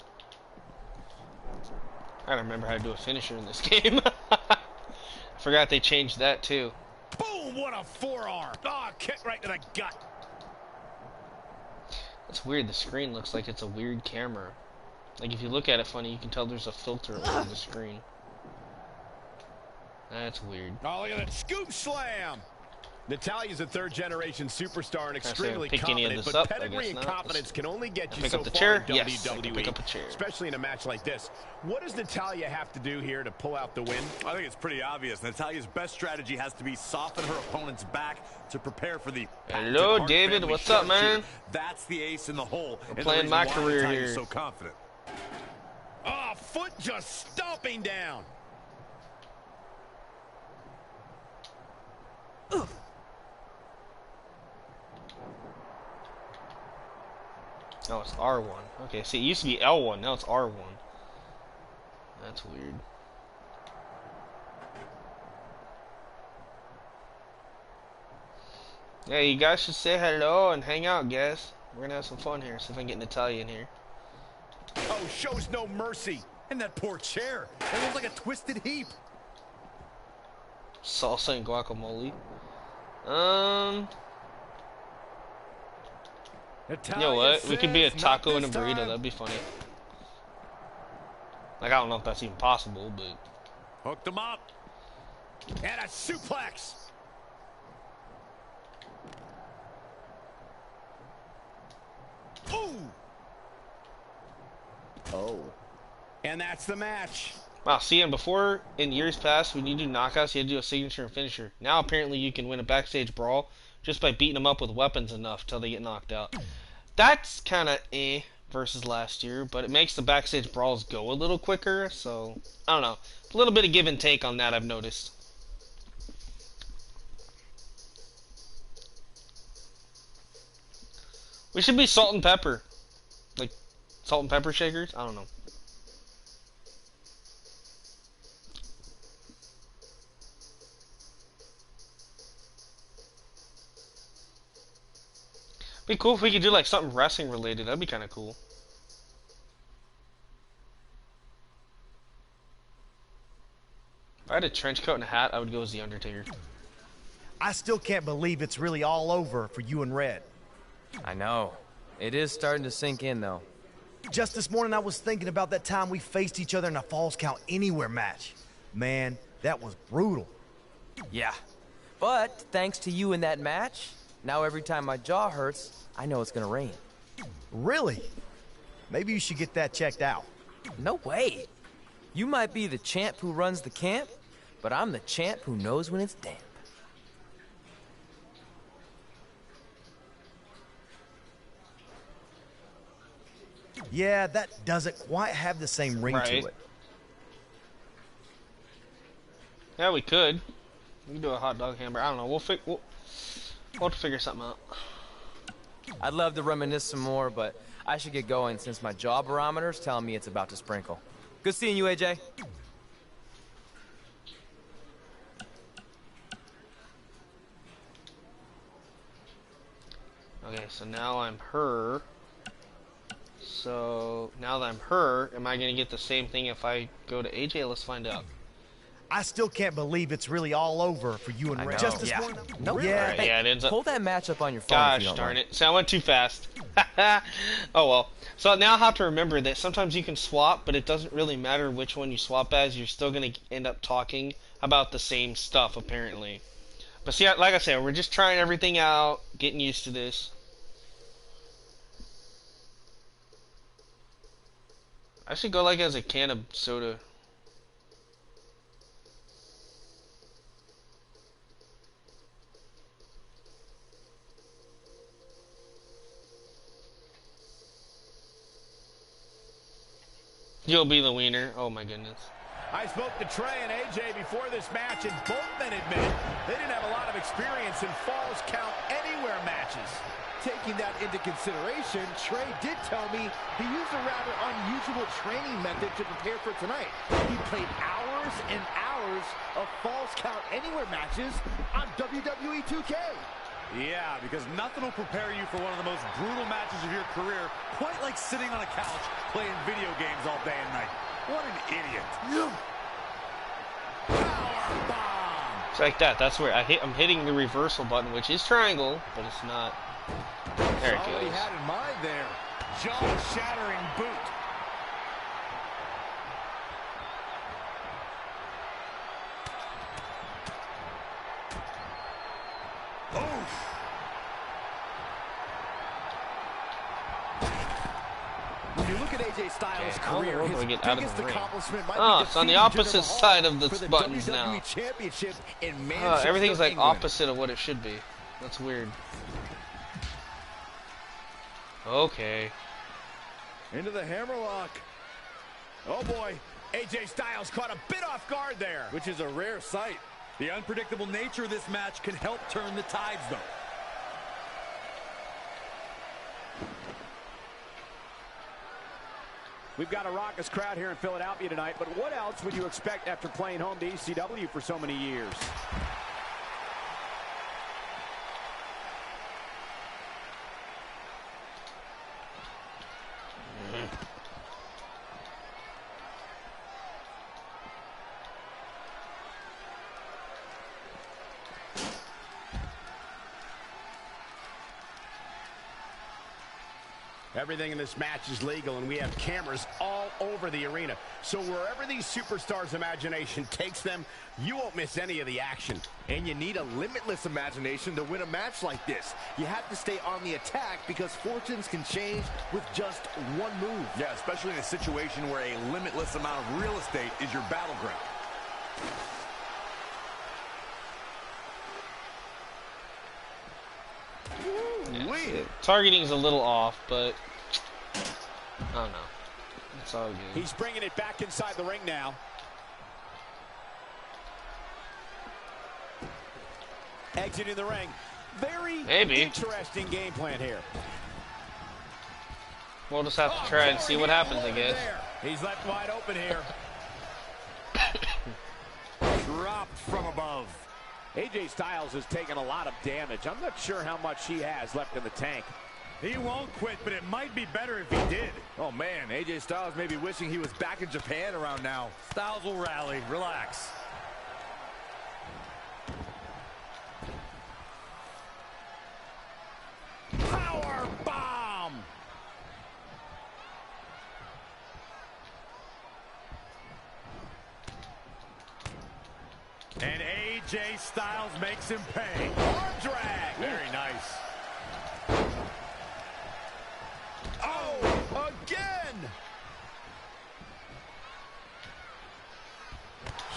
I don't remember how to do a finisher in this game. I forgot they changed that too. Boom, what a forearm. Oh, kick right to the gut. That's weird. The screen looks like it's a weird camera. Like if you look at it funny, you can tell there's a filter over the screen. That's weird. Oh, look at that scoop slam. Natalia's a third-generation superstar and extremely pick any of confident, this but up? I pedigree guess and not. confidence can only get you Pick so up the far chair? in Yes, I can WWE, pick up a chair. especially in a match like this. What does Natalya have to do here to pull out the win? I think it's pretty obvious. Natalia's best strategy has to be soften her opponent's back to prepare for the Hello, Hart David. family What's up, man? sharpshooter. That's the ace in the hole. I'm and the playing reason my why career Natalia's here. so confident. Oh, foot just stomping down. No, it's R1. Okay, see, it used to be L1. Now it's R1. That's weird. Yeah, you guys should say hello and hang out, guys. We're gonna have some fun here. See if I can get Natalia in here. Oh, shows no mercy. And that poor chair. It looks like a twisted heap. Salsa and guacamole. You know what? We could be a taco and a burrito. That'd be funny. Like, I don't know if that's even possible, but... Hooked him up. And a suplex. Ooh. Oh. And that's the match. Wow, see, and before, in years past, when you do knockouts, you had to do a signature and finisher. Now, apparently, you can win a backstage brawl just by beating them up with weapons enough till they get knocked out. That's kind of versus last year, but it makes the backstage brawls go a little quicker, so, I don't know. A little bit of give and take on that, I've noticed. We should be salt and pepper. Like, salt and pepper shakers? I don't know. Be cool if we could do like something wrestling related. That'd be kind of cool. If I had a trench coat and a hat, I would go as the Undertaker. I still can't believe it's really all over for you and Red. I know. It is starting to sink in, though. Just this morning, I was thinking about that time we faced each other in a Falls Count Anywhere match. Man, that was brutal. Yeah. But thanks to you in that match, now every time my jaw hurts, I know it's gonna rain. Really? Maybe you should get that checked out. No way. You might be the champ who runs the camp, but I'm the champ who knows when it's damp. Yeah, that doesn't quite have the same ring to it. Yeah, we could. We can do a hot dog hamburger. I don't know. We'll have to figure something out. I'd love to reminisce some more, but I should get going since my jaw barometer's telling me it's about to sprinkle. Good seeing you, AJ. Okay, so now I'm her. So now that I'm her, am I gonna get the same thing if I go to AJ? Let's find out. I still can't believe it's really all over for you and Red. Just this morning. Nope. Yeah. Right, yeah, it ends up. Pull that match up on your phone. Gosh if you don't darn mind. it! So I went too fast. Oh well. So now I have to remember that sometimes you can swap, but it doesn't really matter which one you swap as. You're still gonna end up talking about the same stuff apparently. But see, like I said, we're just trying everything out, getting used to this. I should go like as a can of soda. You'll be the wiener. Oh my goodness. I spoke to Trey and AJ before this match, and both men admit they didn't have a lot of experience in Falls Count Anywhere matches. Taking that into consideration, Trey did tell me he used a rather unusual training method to prepare for tonight. He played hours and hours of Falls Count Anywhere matches on Wwe2k. Yeah, because nothing will prepare you for one of the most brutal matches of your career, quite like sitting on a couch playing video games all day and night. What an idiot. Powerbomb. It's like that. That's where I'm hitting the reversal button, which is triangle, but it's not. There it All he goes. had in mind there. Jaw-shattering boot. When you look at AJ Styles' How in the career, world do his I get out of biggest the ring? accomplishment might Oh, be it's on the defeating opposite Jinder Mahal side of the for the buttons WWE now. Championship in Manchester, Everything's like England. opposite of what it should be. That's weird. Okay. Into the hammerlock. Oh boy, AJ Styles caught a bit off guard there. Which is a rare sight. The unpredictable nature of this match can help turn the tides though. We've got a raucous crowd here in Philadelphia tonight, but what else would you expect after playing home to ECW for so many years? Everything in this match is legal, and we have cameras all over the arena. So wherever these superstars' imagination takes them, you won't miss any of the action. And you need a limitless imagination to win a match like this. You have to stay on the attack because fortunes can change with just one move. Yeah, especially in a situation where a limitless amount of real estate is your battleground. Targeting's a little off, but I don't know. It's all good. He's bringing it back inside the ring now. Exiting the ring. Very interesting game plan here. We'll just have to try and see what happens, I guess. He's left wide open here. Dropped from above. AJ Styles has taken a lot of damage. I'm not sure how much he has left in the tank. He won't quit, but it might be better if he did. Oh man, AJ Styles may be wishing he was back in Japan around now. Styles will rally. Relax. Power bomb. And AJ Styles makes him pay. Arm drag. Very nice. Oh, again.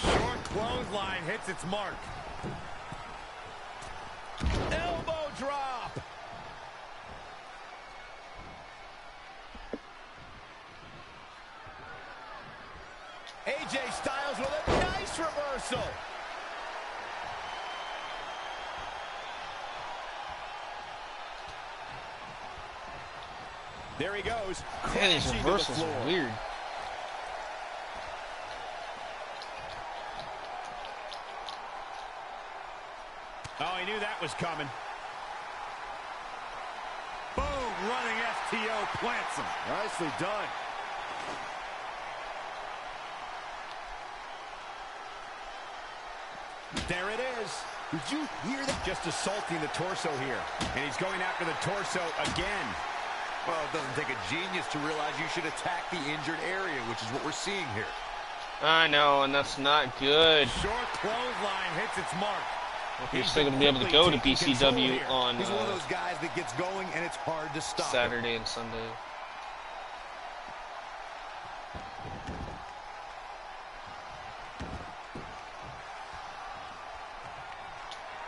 Short clothesline hits its mark. Elbow drop. AJ Styles with a nice reversal. There he goes. Man, these reversals are weird. Oh, he knew that was coming. Boom, running FTO plants him. Nicely done. There it is. Did you hear that? Just assaulting the torso here. And he's going after the torso again. Well, it doesn't take a genius to realize you should attack the injured area, which is what we're seeing here. I know, and that's not good. Short clothesline hits its mark. You're still going to be able to go to BCW on He's one of those guys that gets going, and it's hard to stop Saturday and Sunday.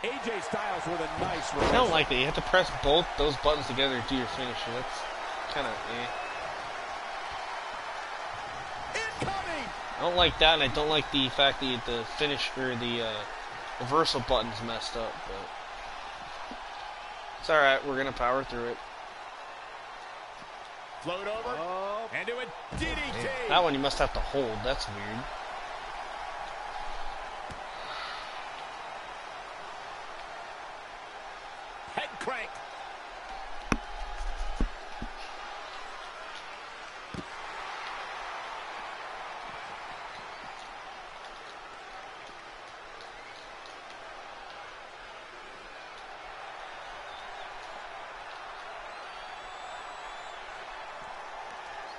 AJ Styles with a nice I don't like that. You have to press both those buttons together to do your finisher. That's kind of incoming. I don't like that, and I don't like the fact that the finish or the reversal button's messed up. But it's all right. We're gonna power through it. Float over and do a DDT. That one you must have to hold. That's weird. Head crank.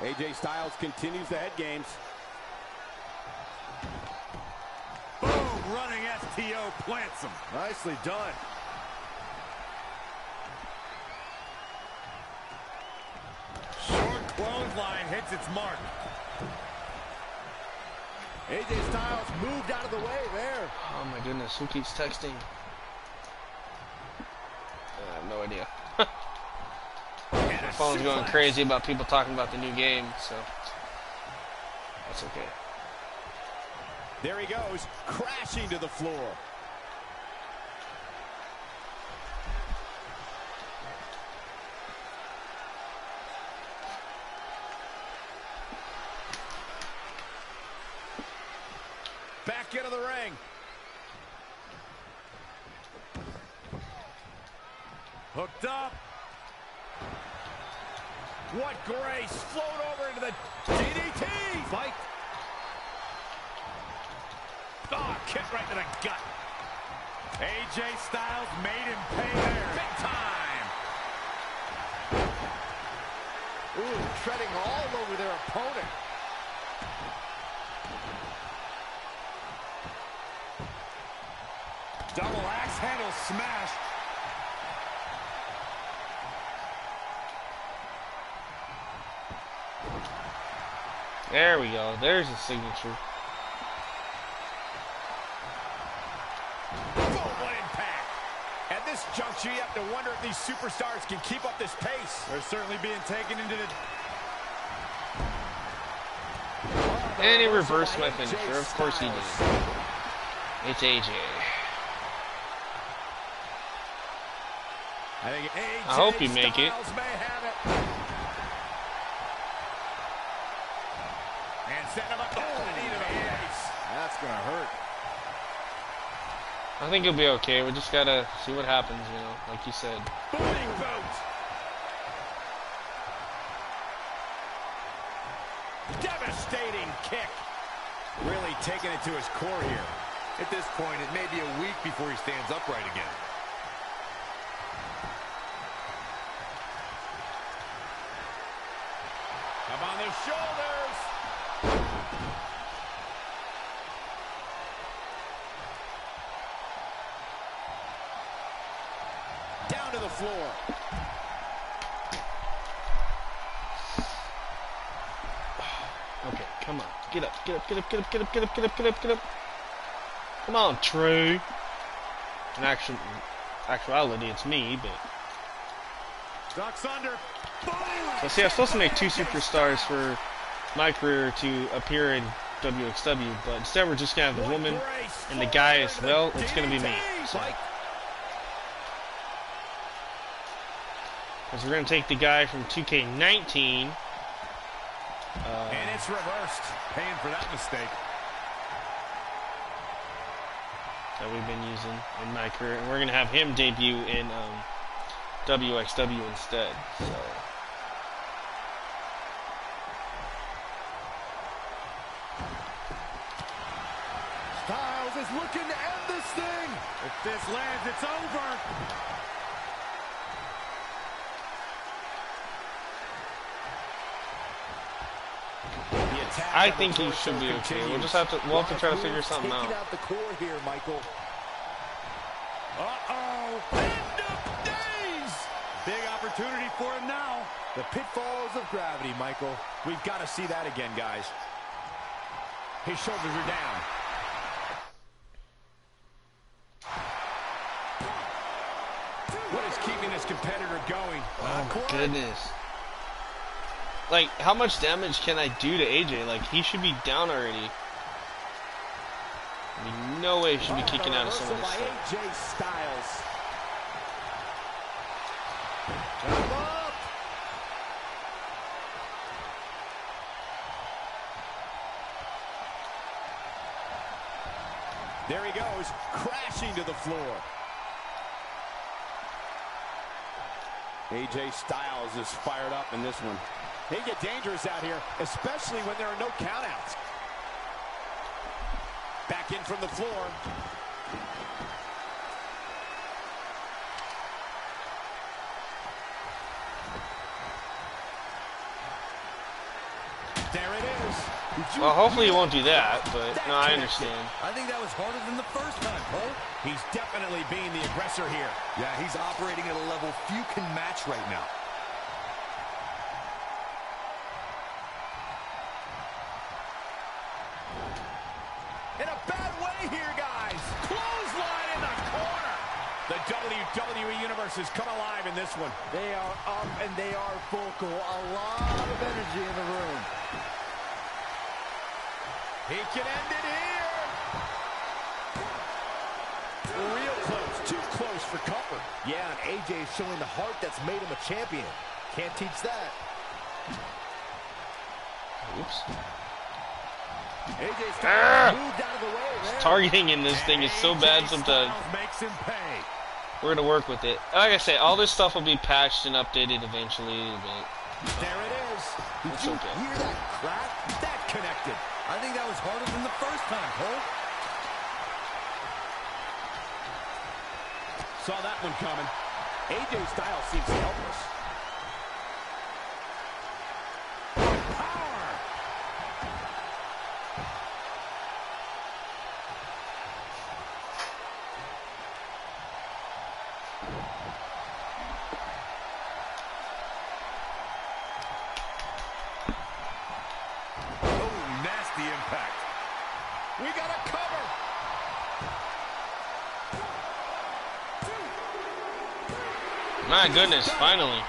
AJ Styles continues the head games. Boom, running FTO plants him. Nicely done. Short clothesline hits its mark. AJ Styles moved out of the way there. Oh my goodness, who keeps texting? I have no idea. My phone's going crazy about people talking about the new game, so that's okay. There he goes, crashing to the floor. Back into the ring. Hooked up. What grace. Float over into the DDT. Fight. Oh, kick right to the gut. AJ Styles made him pay there. Big time. Ooh, treading all over their opponent. Double axe handle smash. There we go. There's the signature. Oh, what impact. At this juncture, you have to wonder if these superstars can keep up this pace. They're certainly being taken into the... And he reversed my finisher. Of course he did. It's AJ. I hope you make it. Setting him up to the knee to the face. That's gonna hurt. I think he'll be okay. We just gotta see what happens, you know, like you said. Booting boot. Devastating kick. Really taking it to his core here. At this point, it may be a week before he stands upright again. Up on the shoulders. Down to the floor. Okay, come on. Get up, get up, get up, get up, get up, get up, get up, get up, get up. Come on, Trey. In actuality, it's me, but... Ducks under. So see, I was supposed to make 2 superstars for my career to appear in WXW, but instead we're just going to have the woman and the guy as well. It's going to be me. So. Because we're going to take the guy from 2K19. And it's reversed. Paying for that mistake. That we've been using in my career. And we're going to have him debut in WXW instead. So. Styles is looking to end this thing. If this lands, it's over. I think he should be okay. We'll have to try to figure something out. Out the core here, Michael. Uh-oh. End of days. Big opportunity for him now. The pitfalls of gravity, Michael. We've got to see that again, guys. His shoulders are down. What is keeping this competitor going? Oh my goodness. Like, how much damage can I do to AJ? Like, he should be down already. I mean, no way he should be kicking out of some of this stuff. AJ Styles. Jump up. There he goes, crashing to the floor. AJ Styles is fired up in this one. They get dangerous out here, especially when there are no countouts. Back in from the floor. There it is. Well, hopefully he won't do that, but no, I understand. I think that was harder than the first time, Cole. He's definitely being the aggressor here. Yeah, he's operating at a level few can match right now. In a bad way here, guys. Clothesline in the corner. The WWE Universe has come alive in this one. They are up and they are vocal. A lot of energy in the room. He can end it here. Real close. Too close for comfort. Yeah, and AJ is showing the heart that's made him a champion. Can't teach that. Oops. AJ Styles moved out of the way. Targeting in this thing is so bad sometimes. Makes him pay. We're gonna work with it. Like I say, all this stuff will be patched and updated eventually, but there it is. it's okay. Hear that crack? That connected. I think that was harder than the first time, Cole. Saw that one coming. AJ Styles seems helpless. Power. Oh, nasty impact. We got a cover. My goodness, finally.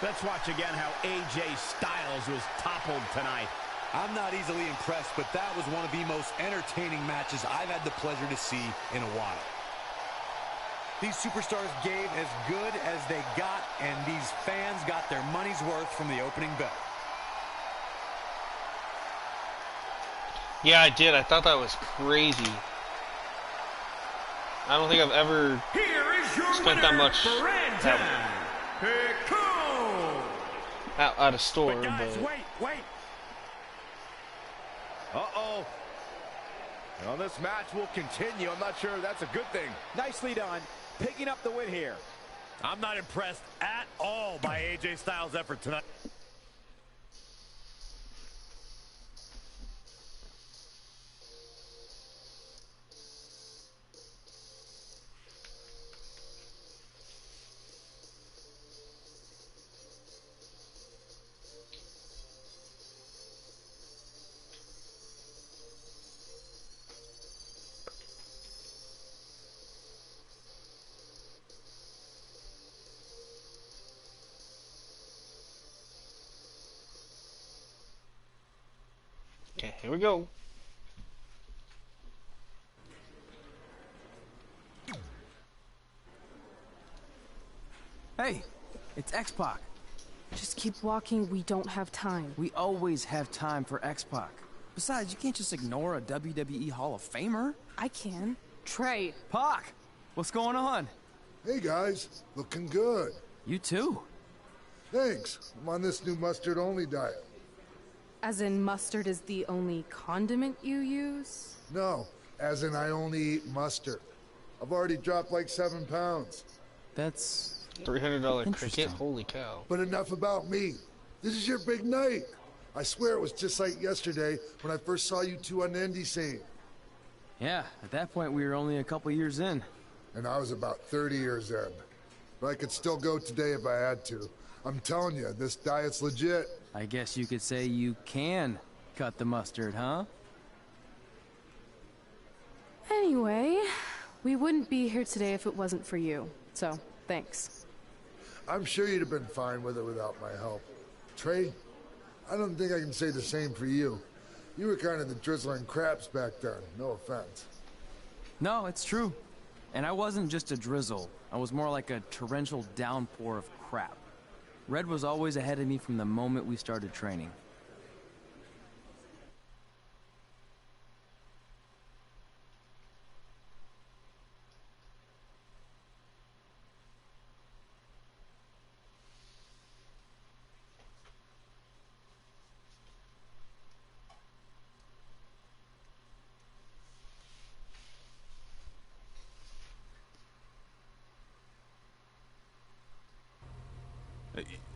Let's watch again how AJ Styles was toppled tonight. I'm not easily impressed, but that was one of the most entertaining matches I've had the pleasure to see in a while. These superstars gave as good as they got, and these fans got their money's worth from the opening bell. Yeah, I did. I thought that was crazy. I don't think I've ever spent that much out of store. But guys, but wait. Uh-oh. Well, this match will continue. I'm not sure that's a good thing. Nicely done. Picking up the win here. I'm not impressed at all by AJ Styles' effort tonight. okay, here we go. Hey, it's X-Pac. Just keep walking, we don't have time. We always have time for X-Pac. Besides, you can't just ignore a WWE Hall of Famer. I can. Trey. Pac, what's going on? Hey guys, looking good. You too. Thanks. I'm on this new mustard-only diet. As in mustard is the only condiment you use? No, as in I only eat mustard. I've already dropped like 7 pounds. That's $300 cricket. Holy cow! But enough about me. This is your big night. I swear it was just like yesterday when I first saw you two on the indie scene. Yeah, at that point we were only a couple years in. And I was about 30 years in. But I could still go today if I had to. I'm telling you, this diet's legit. I guess you could say you can cut the mustard, huh? Anyway, we wouldn't be here today if it wasn't for you. So, thanks. I'm sure you'd have been fine with it without my help. Trey, I don't think I can say the same for you. You were kind of the drizzling craps back then, no offense. No, it's true. And I wasn't just a drizzle. I was more like a torrential downpour of crap. Red was always ahead of me from the moment we started training.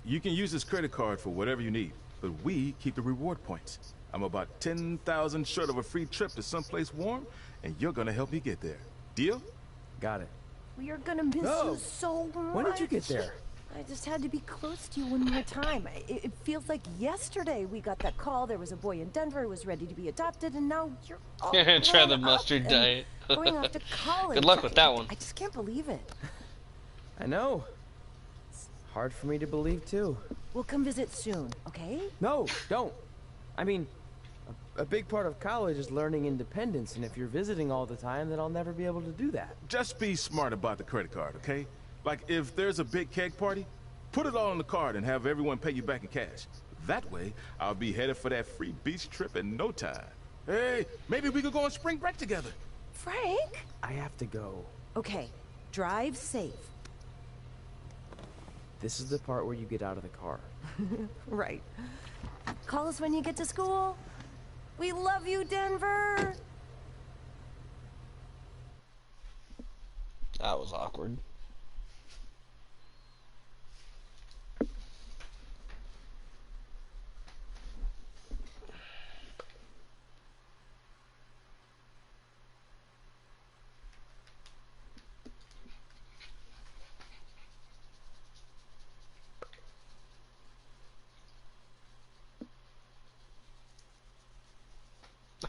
You can use this credit card for whatever you need, but we keep the reward points. I'm about 10,000 short of a free trip to someplace warm, and you're gonna help me get there. Deal? Got it. We are gonna miss you so much. When did you get there? I just had to be close to you one more time. It feels like yesterday we got that call. There was a boy in Denver who was ready to be adopted, and now you're all Try the grown mustard up diet. and going off to college. Good luck with that one. I just can't believe it. I know. It's hard for me to believe, too. We'll come visit soon, okay? No, don't. I mean, a big part of college is learning independence, and if you're visiting all the time, then I'll never be able to do that. Just be smart about the credit card, okay? Like, if there's a big keg party, put it all on the card and have everyone pay you back in cash. That way, I'll be headed for that free beach trip in no time. Hey, maybe we could go on spring break together. Frank? I have to go. Okay, drive safe. This is the part where you get out of the car. Right. Call us when you get to school. We love you, Denver! That was awkward.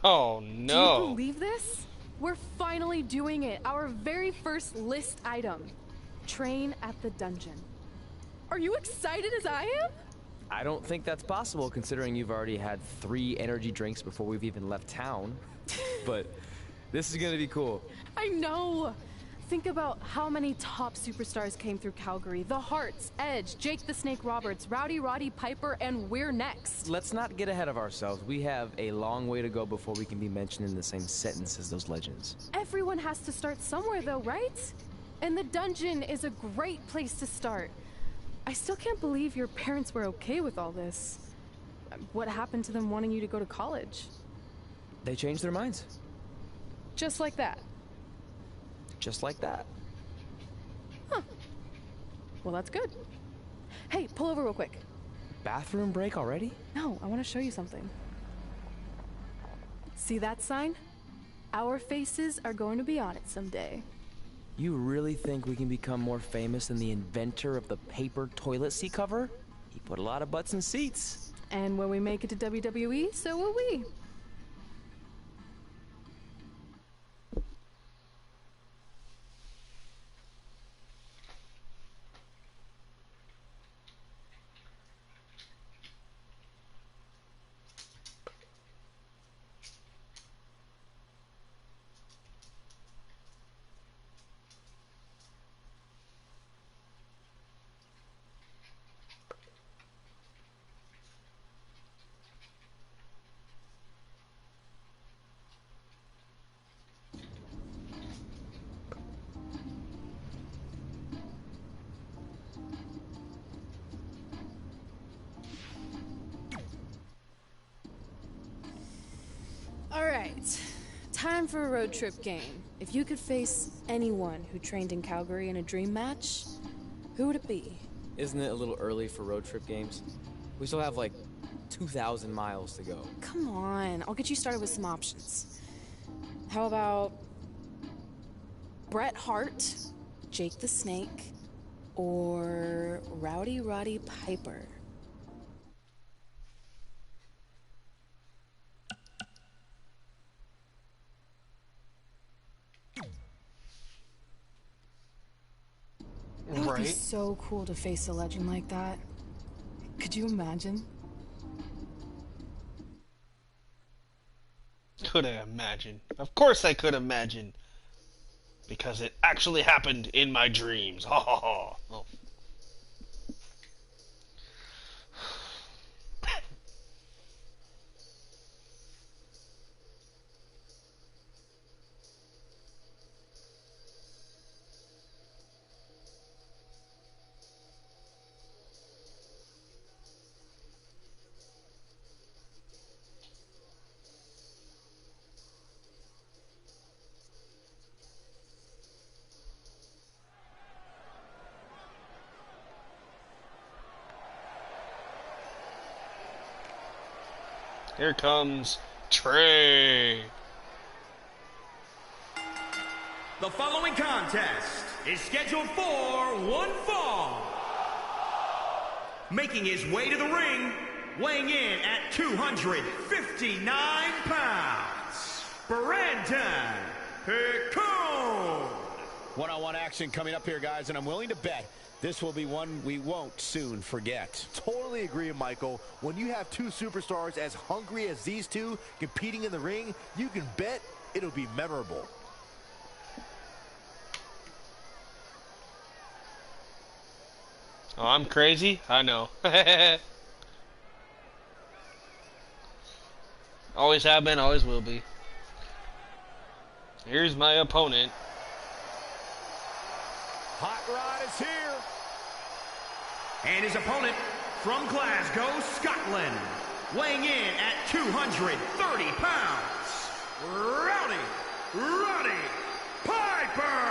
Oh no. Do you believe this? We're finally doing it. Our very first list item. Train at the dungeon. Are you excited as I am? I don't think that's possible considering you've already had 3 energy drinks before we've even left town. But this is gonna be cool. I know. Think about how many top superstars came through Calgary. The Hearts, Edge, Jake the Snake Roberts, Rowdy Roddy Piper, and we're next. Let's not get ahead of ourselves. We have a long way to go before we can be mentioned in the same sentence as those legends. Everyone has to start somewhere though, right? And the dungeon is a great place to start. I still can't believe your parents were okay with all this. What happened to them wanting you to go to college? They changed their minds. Just like that. Just like that. Huh. Well, that's good. Hey, pull over real quick. Bathroom break already? No, I want to show you something. See that sign? Our faces are going to be on it someday. You really think we can become more famous than the inventor of the paper toilet seat cover? He put a lot of butts in seats. And when we make it to WWE, so will we. Time for a road trip game. If you could face anyone who trained in Calgary in a dream match, who would it be? Isn't it a little early for road trip games? We still have like 2,000 miles to go. Come on, I'll get you started with some options. How about Bret Hart, Jake the Snake, or Rowdy Roddy Piper? It would be so cool to face a legend like that. Could you imagine? Could I imagine? Of course I could imagine. Because it actually happened in my dreams. Ha ha ha. Oh. Here comes Trey. The following contest is scheduled for one fall. Making his way to the ring, weighing in at 259 pounds, Brandon Pickett. One-on-one action coming up here, guys, and I'm willing to bet this will be one we won't soon forget. Totally agree, Michael. When you have two superstars as hungry as these two competing in the ring, you can bet it'll be memorable. Oh, I'm crazy? I know. Always have been, always will be. Here's my opponent. Hot Rod is here. And his opponent from Glasgow, Scotland, weighing in at 230 pounds, Rowdy Roddy Piper.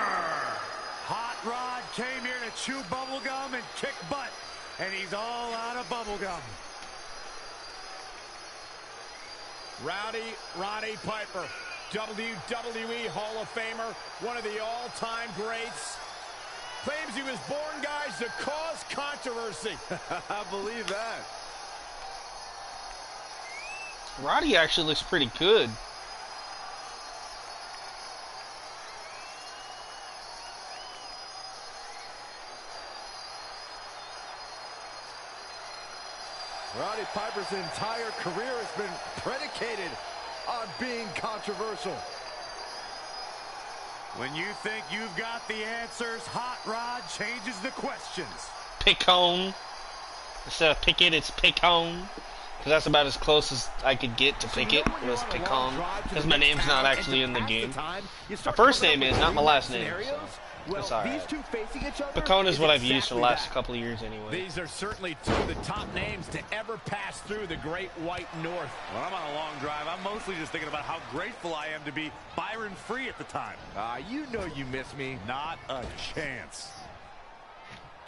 Hot Rod came here to chew bubblegum and kick butt, and he's all out of bubblegum. Rowdy Roddy Piper, WWE Hall of Famer, one of the all-time greats. Claims he was born, guys, to cause controversy. I believe that. Roddy actually looks pretty good. Roddy Piper's entire career has been predicated on being controversial. When you think you've got the answers, Hot Rod changes the questions. Pickone. Instead of Pickett, it's Pickone. Because that's about as close as I could get to Pickett, was Pickone. Because my name's not actually in the game. My first name is, not my last name. So. That's alright. Pickone is what I've used for the last couple of years anyway. These are certainly two of the top names to ever pass through the Great White North. When I'm on a long drive, I'm mostly just thinking about how grateful I am to be Byron Free at the time. You know you miss me. Not a chance.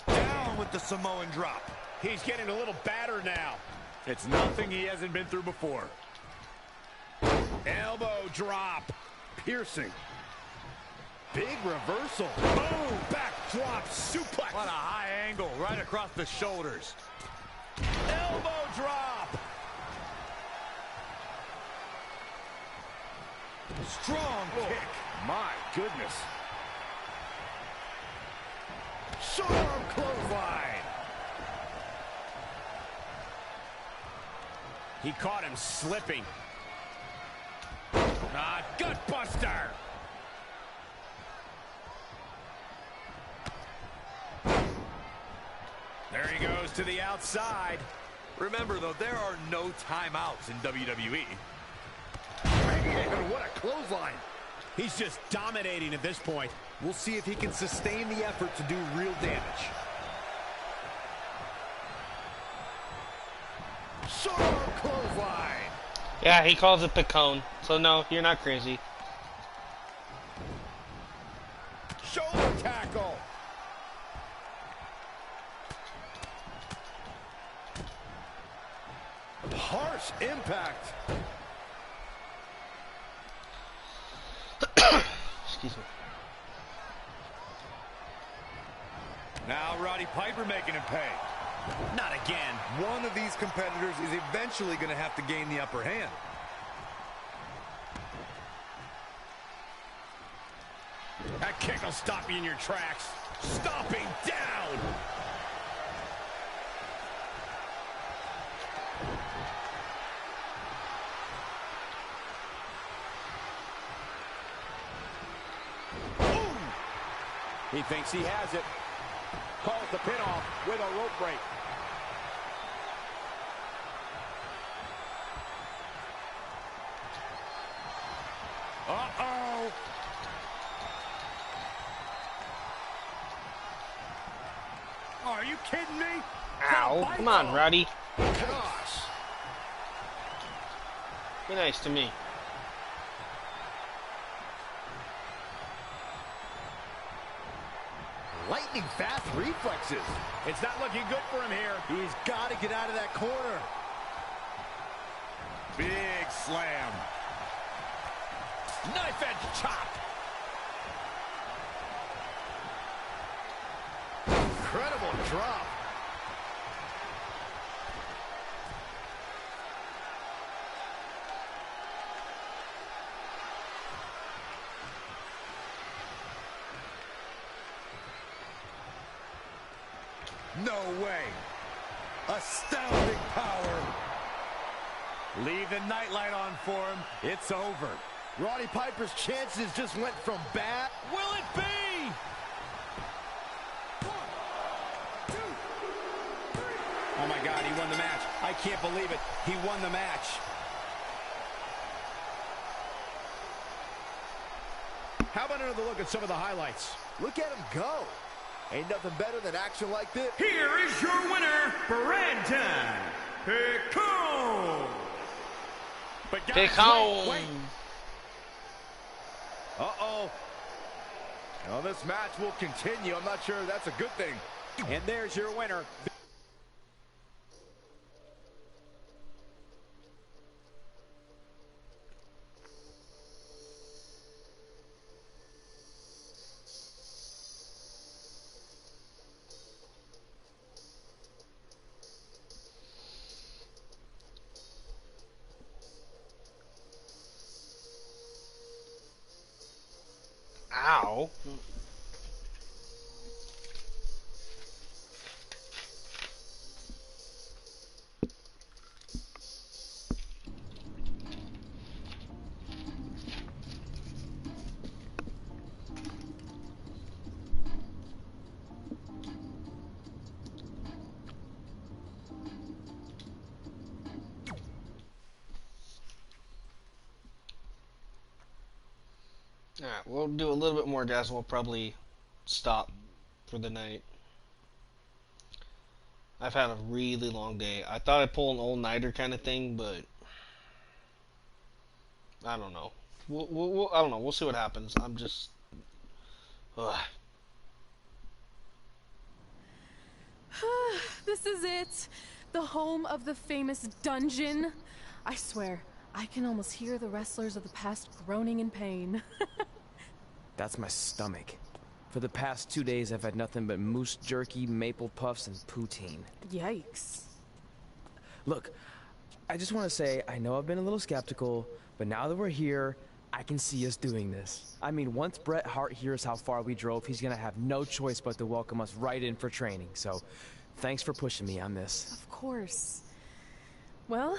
Down with the Samoan drop. He's getting a little battered now. It's nothing he hasn't been through before. Elbow drop. Piercing. Big reversal. Boom! Backdrop suplex. What a high angle right across the shoulders. Elbow drop. Strong kick. My goodness. Short arm clothesline. He caught him slipping. Gut buster. There he goes to the outside. Remember, though, there are no timeouts in WWE. What a clothesline. He's just dominating at this point. We'll see if he can sustain the effort to do real damage. Short arm clothesline. Yeah, he calls it Pickone. So no, you're not crazy. Shoulder tackle. Harsh impact. Excuse me. Now Roddy Piper making him pay. Not again. One of these competitors is eventually going to have to gain the upper hand. That kick will stop you in your tracks. Stomping down. He thinks he has it. Calls the pin off with a rope break. Uh-oh. Are you kidding me? Ow. Come on, Roddy. Gosh. Be nice to me. Lightning fast reflexes. It's not looking good for him here. He's got to get out of that corner. Big slam. Knife edge chop. Incredible drop. No way. Astounding power. Leave the nightlight on for him. It's over. Roddy Piper's chances just went from bad. Will it be? 1, 2, 3. Oh my God, he won the match. I can't believe it. He won the match. How about another look at some of the highlights? Look at him go. Ain't nothing better than action like this. Here is your winner, Brandon Pickett. But guys, Pickett. wait. Uh-oh. Well, this match will continue. I'm not sure that's a good thing. And there's your winner. Ow. Alright, we'll do a little bit more, guys. We'll probably stop for the night. I've had a really long day. I thought I'd pull an all-nighter kind of thing, but I don't know. I don't know. We'll see what happens. I'm just... Ugh. This is it. The home of the famous dungeon. I swear, I can almost hear the wrestlers of the past groaning in pain. That's my stomach. For the past 2 days, I've had nothing but moose jerky, maple puffs, and poutine. Yikes. Look, I just want to say, I know I've been a little skeptical, but now that we're here, I can see us doing this. I mean, once Bret Hart hears how far we drove, he's gonna have no choice but to welcome us right in for training. So, thanks for pushing me on this. Of course. Well,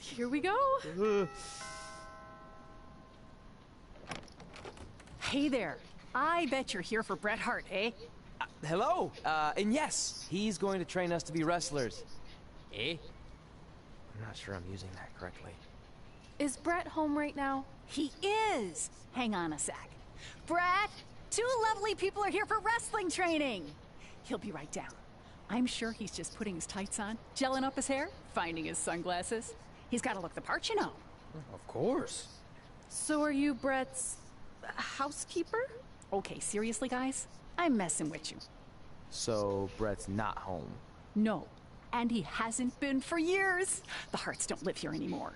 here we go. Hey there. I bet you're here for Bret Hart, eh? Hello. And yes, he's going to train us to be wrestlers. Eh? I'm not sure I'm using that correctly. Is Bret home right now? He is. Hang on a sec. Bret, 2 lovely people are here for wrestling training. He'll be right down. I'm sure he's just putting his tights on, gelling up his hair, finding his sunglasses. He's got to look the part, you know. Of course. So are you Bret's housekeeper? Okay, seriously, guys? I'm messing with you. So, Brett's not home. No, and he hasn't been for years. The Harts don't live here anymore.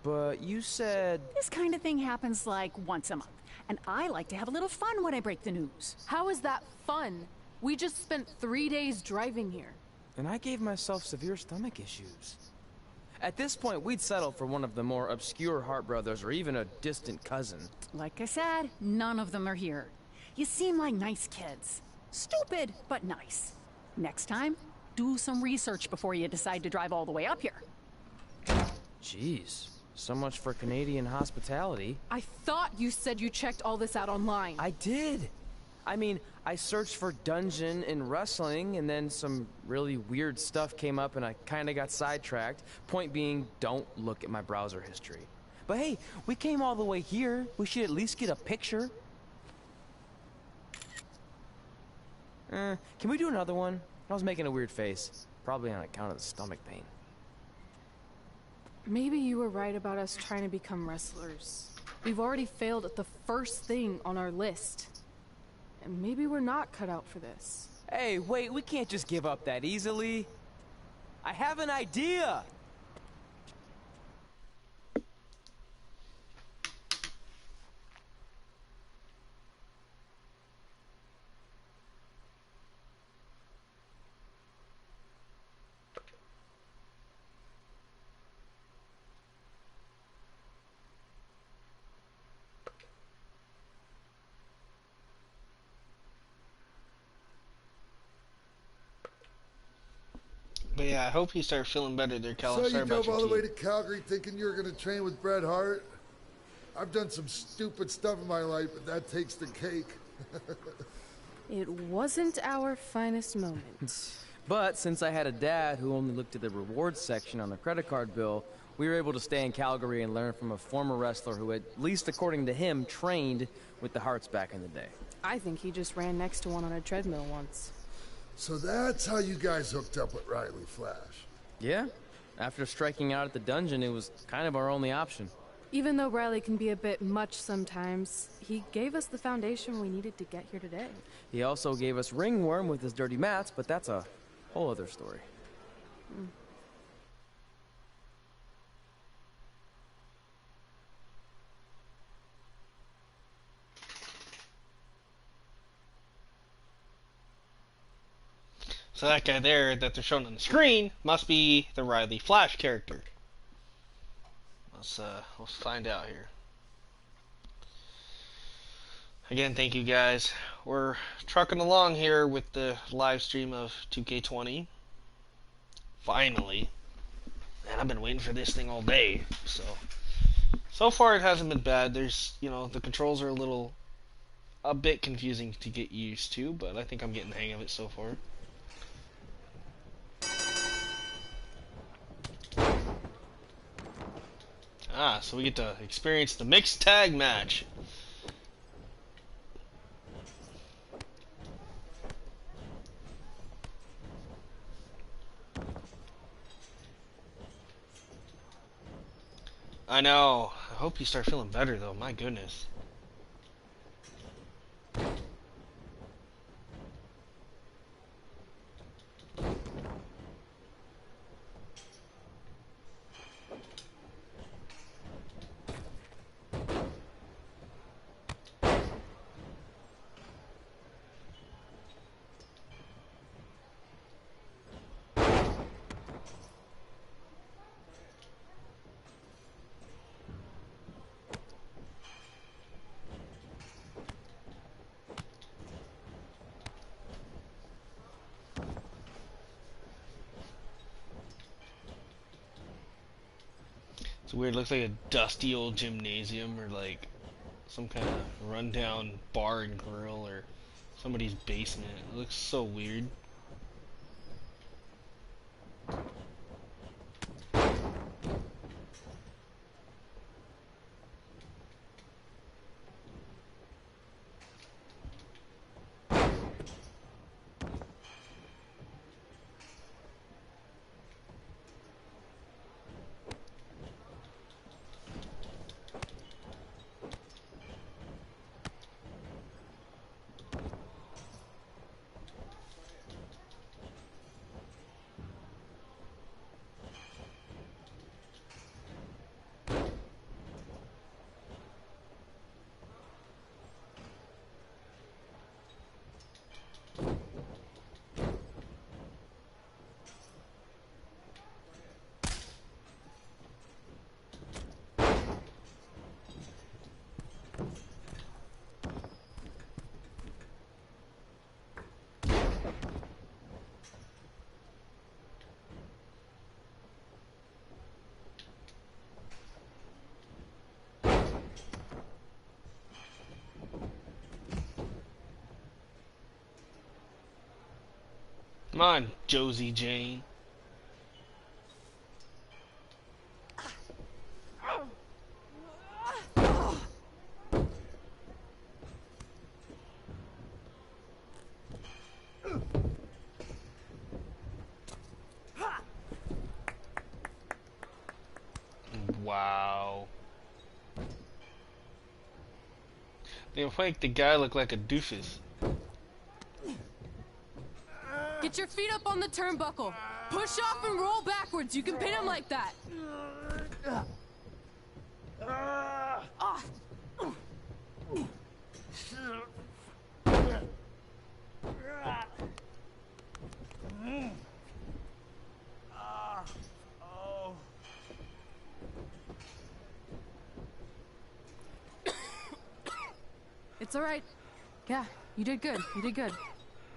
But you said... This kind of thing happens like once a month, and I like to have a little fun when I break the news. How is that fun? We just spent 3 days driving here. And I gave myself severe stomach issues. At this point, we'd settle for one of the more obscure Hart brothers or even a distant cousin. Like I said, none of them are here. You seem like nice kids. Stupid, but nice. Next time, do some research before you decide to drive all the way up here. Jeez, so much for Canadian hospitality. I thought you said you checked all this out online. I did. I mean, I searched for dungeon in wrestling, and then some really weird stuff came up, and I kind of got sidetracked. Point being, don't look at my browser history. But hey, we came all the way here. We should at least get a picture. Can we do another one? I was making a weird face. Probably on account of the stomach pain. Maybe you were right about us trying to become wrestlers. We've already failed at the first thing on our list. And maybe we're not cut out for this. Hey, wait, we can't just give up that easily. I have an idea! But yeah, I hope you start feeling better there, Cal. So you Sorry about drove your all the way teeth. to Calgary thinking you were going to train with Bret Hart? I've done some stupid stuff in my life, but that takes the cake. It wasn't our finest moment. But since I had a dad who only looked at the rewards section on the credit card bill, we were able to stay in Calgary and learn from a former wrestler who, at least according to him, trained with the Harts back in the day. I think he just ran next to one on a treadmill once. So that's how you guys hooked up with Riley Flash. Yeah. After striking out at the dungeon, it was kind of our only option. Even though Riley can be a bit much sometimes, he gave us the foundation we needed to get here today. He also gave us Ringworm with his dirty mats, but that's a whole other story. So that guy there that they're showing on the screen must be the Riley Flash character. Let's find out here. Again, thank you guys. We're trucking along here with the live stream of 2K20. Finally. Man, I've been waiting for this thing all day. So far it hasn't been bad. There's, the controls are a bit confusing to get used to, but I think I'm getting the hang of it so far. So we get to experience the mixed tag match. I know. I hope you start feeling better though, my goodness. It's weird, it looks like a dusty old gymnasium or like some kind of rundown bar and grill or somebody's basement. It looks so weird. Come on, Josie Jane. Wow. They make the guy look like a doofus. Get your feet up on the turnbuckle. Push off and roll backwards. You can pin him like that. It's all right. Yeah, you did good. You did good.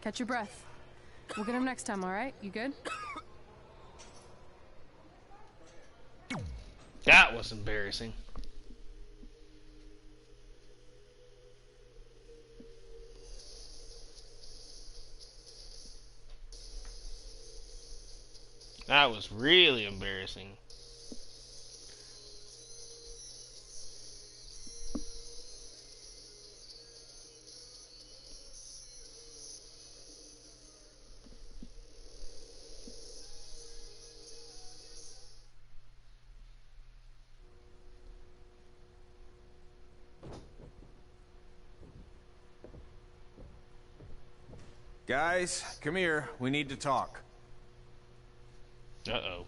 Catch your breath. We'll get him next time, all right? You good? That was embarrassing. That was really embarrassing. Guys, come here. We need to talk. Uh-oh.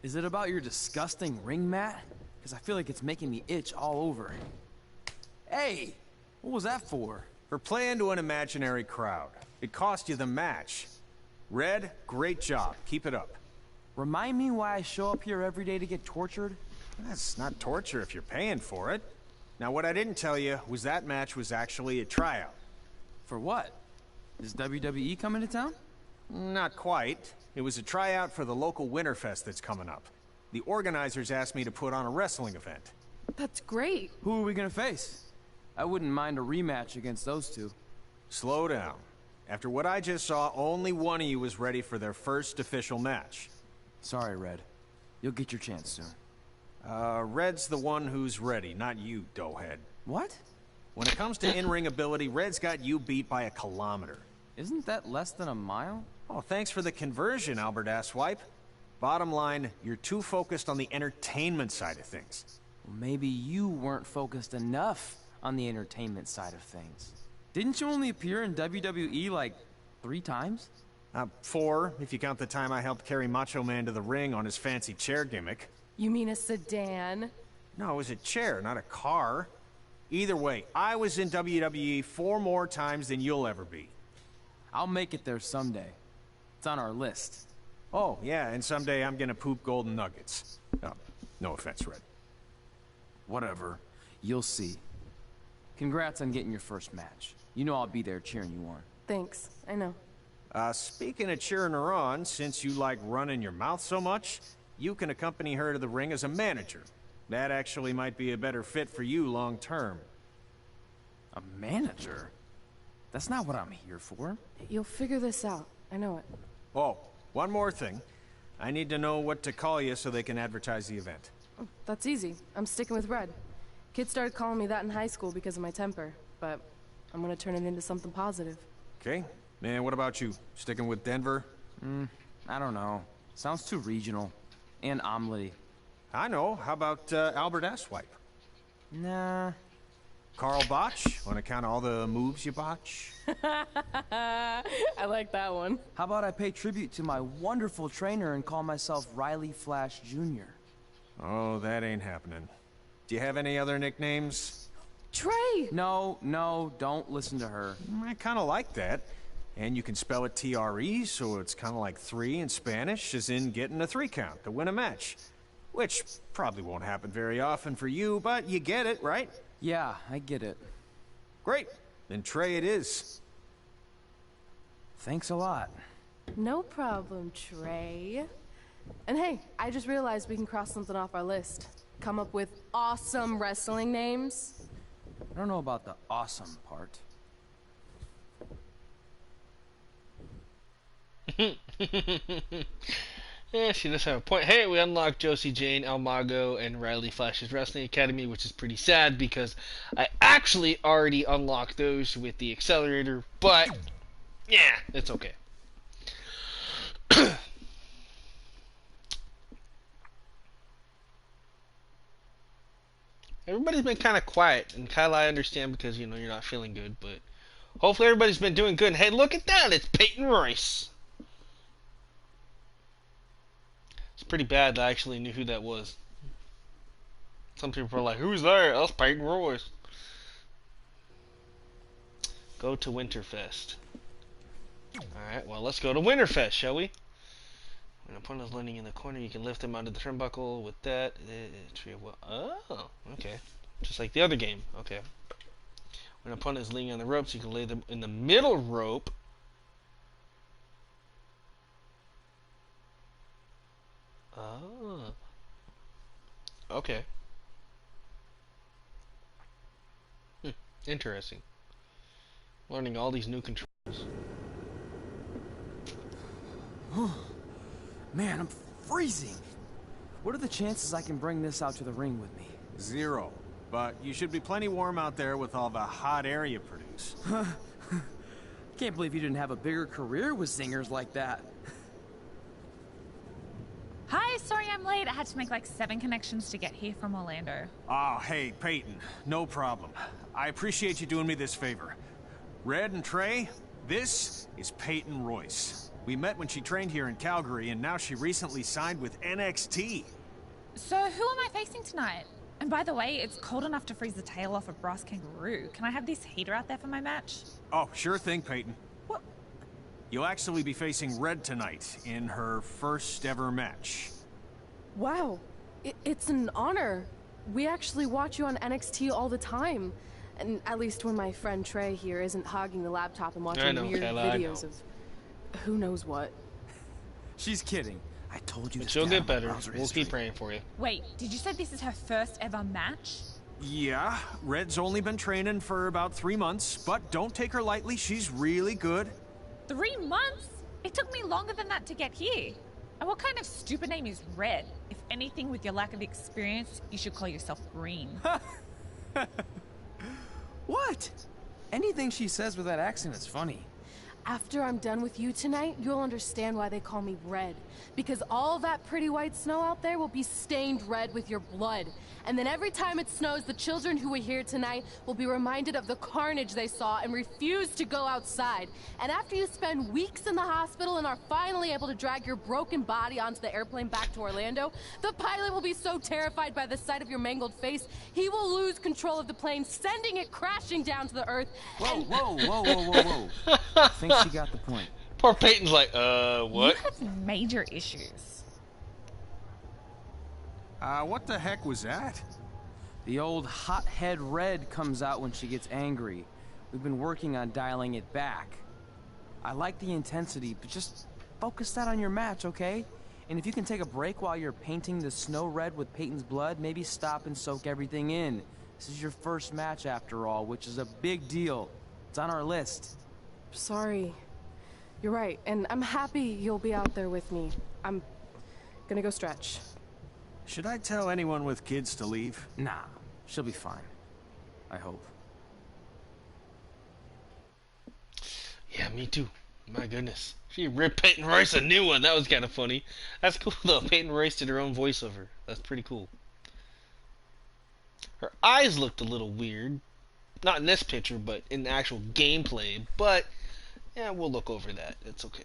Is it about your disgusting ring mat? Because I feel like it's making me itch all over. Hey! What was that for? For playing to an imaginary crowd. It cost you the match. Red, great job. Keep it up. Remind me why I show up here every day to get tortured? That's not torture if you're paying for it. Now, what I didn't tell you was that match was actually a tryout. For what? Is WWE coming to town? Not quite. It was a tryout for the local Winterfest that's coming up. The organizers asked me to put on a wrestling event. That's great. Who are we gonna face? I wouldn't mind a rematch against those two. Slow down. After what I just saw, only one of you was ready for their first official match. Sorry, Red. You'll get your chance soon. Red's the one who's ready, not you, doughhead. What? When it comes to in-ring ability, Red's got you beat by a kilometer. Isn't that less than a mile? Oh, thanks for the conversion, Albert Asswipe. Bottom line, you're too focused on the entertainment side of things. Well, maybe you weren't focused enough on the entertainment side of things. Didn't you only appear in WWE like 3 times? 4, if you count the time I helped carry Macho Man to the ring on his fancy chair gimmick. You mean a sedan? No, it was a chair, not a car. Either way, I was in WWE 4 more times than you'll ever be. I'll make it there someday. It's on our list. Oh, yeah, and someday I'm gonna poop golden nuggets. Oh, no offense, Red. Whatever. You'll see. Congrats on getting your first match. You know I'll be there cheering you on. Thanks. I know. Speaking of cheering her on, since you like running your mouth so much, you can accompany her to the ring as a manager. That actually might be a better fit for you long term. A manager? That's not what I'm here for. You'll figure this out. I know it. Oh, one more thing. I need to know what to call you so they can advertise the event. Oh, that's easy. I'm sticking with Red. Kids started calling me that in high school because of my temper, but I'm gonna turn it into something positive. Okay. Man, what about you? Sticking with Denver? I don't know. Sounds too regional. And omelette-y. I know. How about Albert Asswipe? Nah. Carl Botch, on account of all the moves you botch? I like that one. How about I pay tribute to my wonderful trainer and call myself Riley Flash Jr.? Oh, that ain't happening. Do you have any other nicknames? Trey! No, don't listen to her. I kind of like that. And you can spell it T-R-E, so it's kind of like 3 in Spanish, as in getting a 3 count to win a match. Which probably won't happen very often for you, but you get it, right? Yeah, I get it. Great. Then Trey it is. Thanks a lot. No problem, Trey. And hey, I just realized we can cross something off our list. Come up with awesome wrestling names. I don't know about the awesome part. Yeah, she does have a point. Hey, we unlocked Josie Jane, El Mago, and Riley Flash's Wrestling Academy, which is pretty sad because I actually already unlocked those with the accelerator, but yeah, it's okay. Everybody's been kind of quiet, and Kyle, I understand because, you know, you're not feeling good, but hopefully everybody's been doing good. Hey, look at that! It's Peyton Royce! It's pretty bad that I actually knew who that was. Some people are like, who's there? That's Peyton Royce. Go to Winterfest. Alright, well, let's go to Winterfest, shall we? When an opponent is landing in the corner, you can lift them onto the turnbuckle with that. Oh, okay. Just like the other game. Okay. When an opponent is leaning on the ropes, you can lay them in the middle rope. Oh. Okay. Interesting. Learning all these new controls. Man, I'm freezing. What are the chances I can bring this out to the ring with me? 0. But you should be plenty warm out there with all the hot air you produce. Can't believe you didn't have a bigger career with singers like that. Hi, sorry I'm late. I had to make like 7 connections to get here from Orlando. Oh, hey, Peyton. No problem. I appreciate you doing me this favor. Red and Trey, this is Peyton Royce. We met when she trained here in Calgary, and now she recently signed with NXT. So who am I facing tonight? And by the way, it's cold enough to freeze the tail off a brass kangaroo. Can I have this heater out there for my match? Oh, sure thing, Peyton. What? You'll actually be facing Red tonight in her first ever match. Wow, it's an honor. We actually watch you on NXT all the time. And at least when my friend Trey here isn't hogging the laptop and watching weird videos of who knows what. She's kidding. I told you. But she'll get better. We'll keep praying for you. Wait, did you say this is her first ever match? Yeah, Red's only been training for about 3 months, but don't take her lightly. She's really good. 3 months? It took me longer than that to get here. And what kind of stupid name is Red? If anything, with your lack of experience, you should call yourself Green. What? Anything she says with that accent is funny. After I'm done with you tonight, you'll understand why they call me Red. Because all that pretty white snow out there will be stained red with your blood. And then every time it snows, the children who were here tonight will be reminded of the carnage they saw and refuse to go outside. And after you spend weeks in the hospital and are finally able to drag your broken body onto the airplane back to Orlando, the pilot will be so terrified by the sight of your mangled face, he will lose control of the plane, sending it crashing down to the earth. Whoa. I think she got the point. Poor Peyton's like, what? You have major issues. What the heck was that? The old hothead Red comes out when she gets angry. We've been working on dialing it back. I like the intensity, but just focus that on your match, okay? And if you can take a break while you're painting the snow red with Peyton's blood, maybe stop and soak everything in. This is your first match after all, which is a big deal. It's on our list. Sorry. You're right, and I'm happy you'll be out there with me. I'm gonna go stretch. Should I tell anyone with kids to leave? Nah, she'll be fine. I hope. Yeah, me too. My goodness. She ripped Peyton Royce a new one. That was kind of funny. That's cool, though. Peyton Royce did her own voiceover. That's pretty cool. Her eyes looked a little weird. Not in this picture, but in the actual gameplay. But, yeah, we'll look over that. It's okay.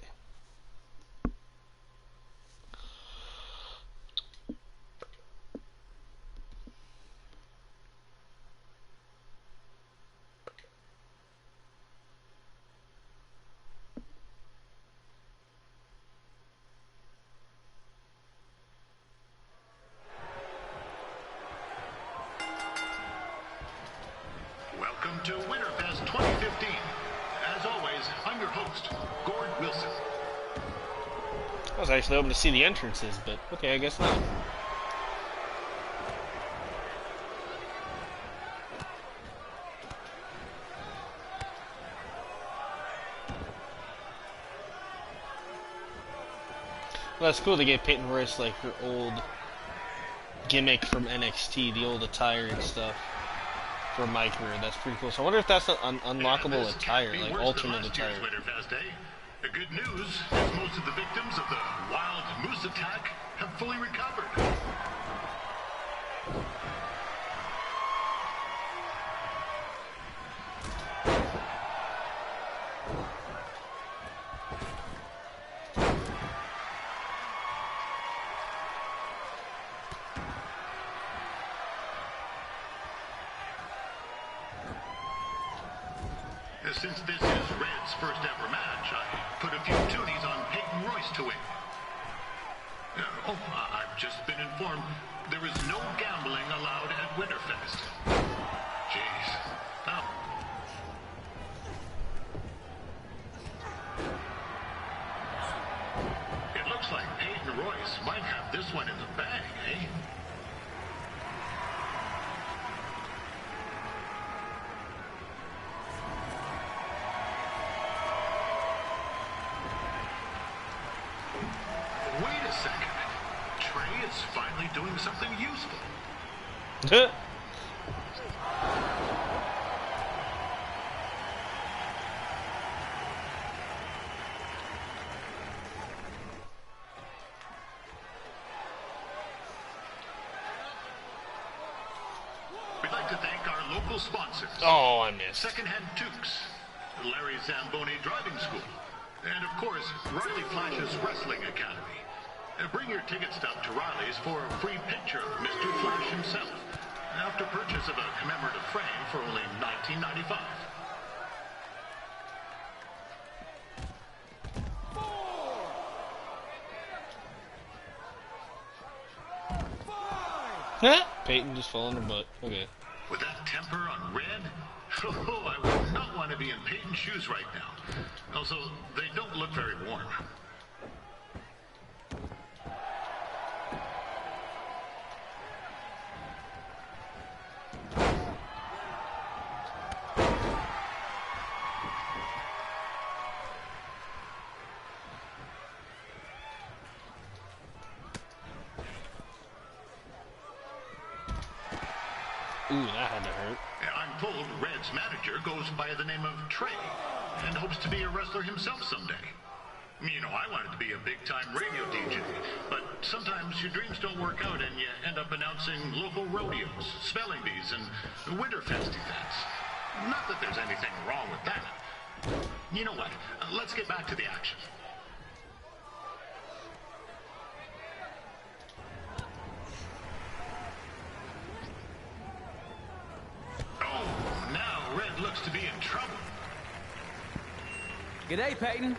Welcome to Winterfest 2015. As always, I'm your host, Gord Wilson. I was actually hoping to see the entrances, but okay, I guess not. Well, that's cool. They gave Peyton Royce like her old gimmick from NXT, the old attire and stuff for my career. That's pretty cool. So I wonder if that's an unlockable attire, like alternate attire. The good news is most of the victims of the wild moose attack have fully recovered. Since this is Red's first ever match, I put a few toonies on Peyton Royce to win. I've just been informed there is no gambling allowed at Winterfest. Jeez. Oh. It looks like Peyton Royce might have this one in the bag, eh? Wait a second. Trey is finally doing something useful. We'd like to thank our local sponsors. Oh, I missed. Secondhand Tukes, Larry Zamboni Driving School, and of course, Riley Flash's Wrestling Academy. Bring your ticket stub to Riley's for a free picture of Mr. Flash himself, after purchase of a commemorative frame for only $19.95. Peyton just fell in her butt. Okay. With that temper on Red, oh, I would not want to be in Peyton's shoes right now. Also, they don't look very warm. Ooh, that had to hurt. I'm told Red's manager goes by the name of Trey and hopes to be a wrestler himself someday. You know, I wanted to be a big-time radio DJ, but sometimes your dreams don't work out and you end up announcing local rodeos, spelling bees, and Winterfest events. Not that there's anything wrong with that. You know what? Let's get back to the action. Looks to be in trouble. G'day, Peyton.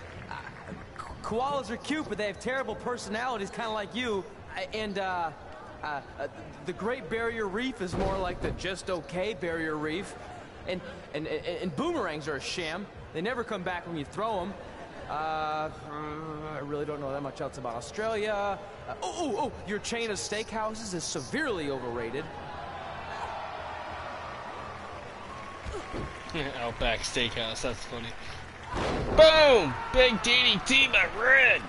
Koalas are cute, but they have terrible personalities, kind of like you. And the Great Barrier Reef is more like the just okay Barrier Reef. And boomerangs are a sham. They never come back when you throw them. I really don't know that much else about Australia. Your chain of steakhouses is severely overrated. Outback Steakhouse, that's funny. Boom! Big DDT by Red!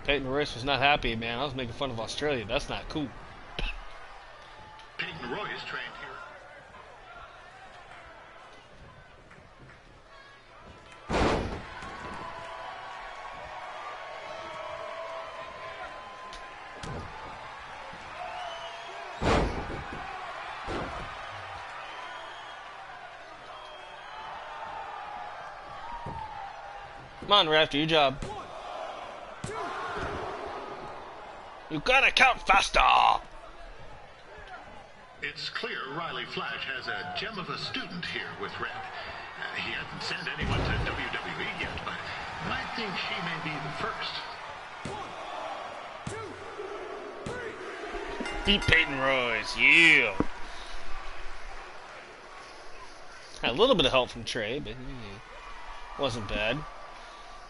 Peyton Royce was not happy, man. I was making fun of Australia. That's not cool. Peyton Royce trained here. Come on, Ref, do your job. You gotta count faster! It's clear Riley Flash has a gem of a student here with Red. He hasn't sent anyone to WWE yet, but I think she may be the first. Beat Peyton Royce, yeah! Had a little bit of help from Trey, but wasn't bad.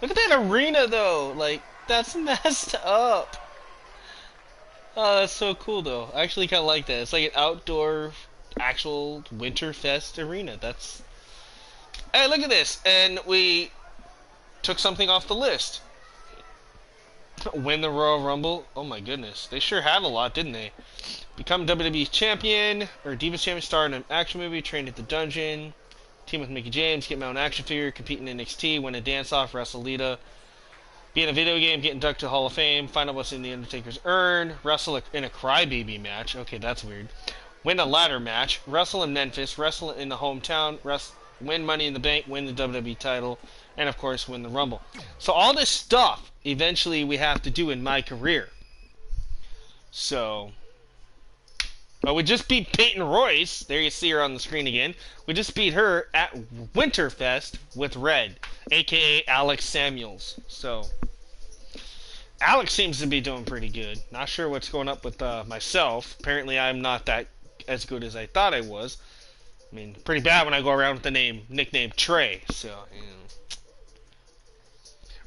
Look at that arena, though! Like, that's messed up! Oh, that's so cool, though. I actually kind of like that. It's like an outdoor, actual Winterfest arena. That's... Hey, look at this! And we took something off the list. Win the Royal Rumble. Oh my goodness. They sure had a lot, didn't they? Become WWE Champion, or Divas Champion, star in an action movie, trained at the dungeon, team with Mickey James, get my own action figure, compete in NXT, win a dance-off, wrestle Lita, be in a video game, get inducted to Hall of Fame, find out what's in the Undertaker's urn, wrestle in a crybaby match. Okay, that's weird. Win a ladder match, wrestle in Memphis, wrestle in the hometown, win Money in the Bank, win the WWE title, and of course win the Rumble. So all this stuff eventually we have to do in my career. So, we just beat Peyton Royce. There you see her on the screen again. We just beat her at Winterfest with Red, aka Alex Samuels. So Alex seems to be doing pretty good. Not sure what's going up with myself. Apparently I'm not that as good as I thought I was. I mean, pretty bad when I go around with the nickname Trey. So, you know.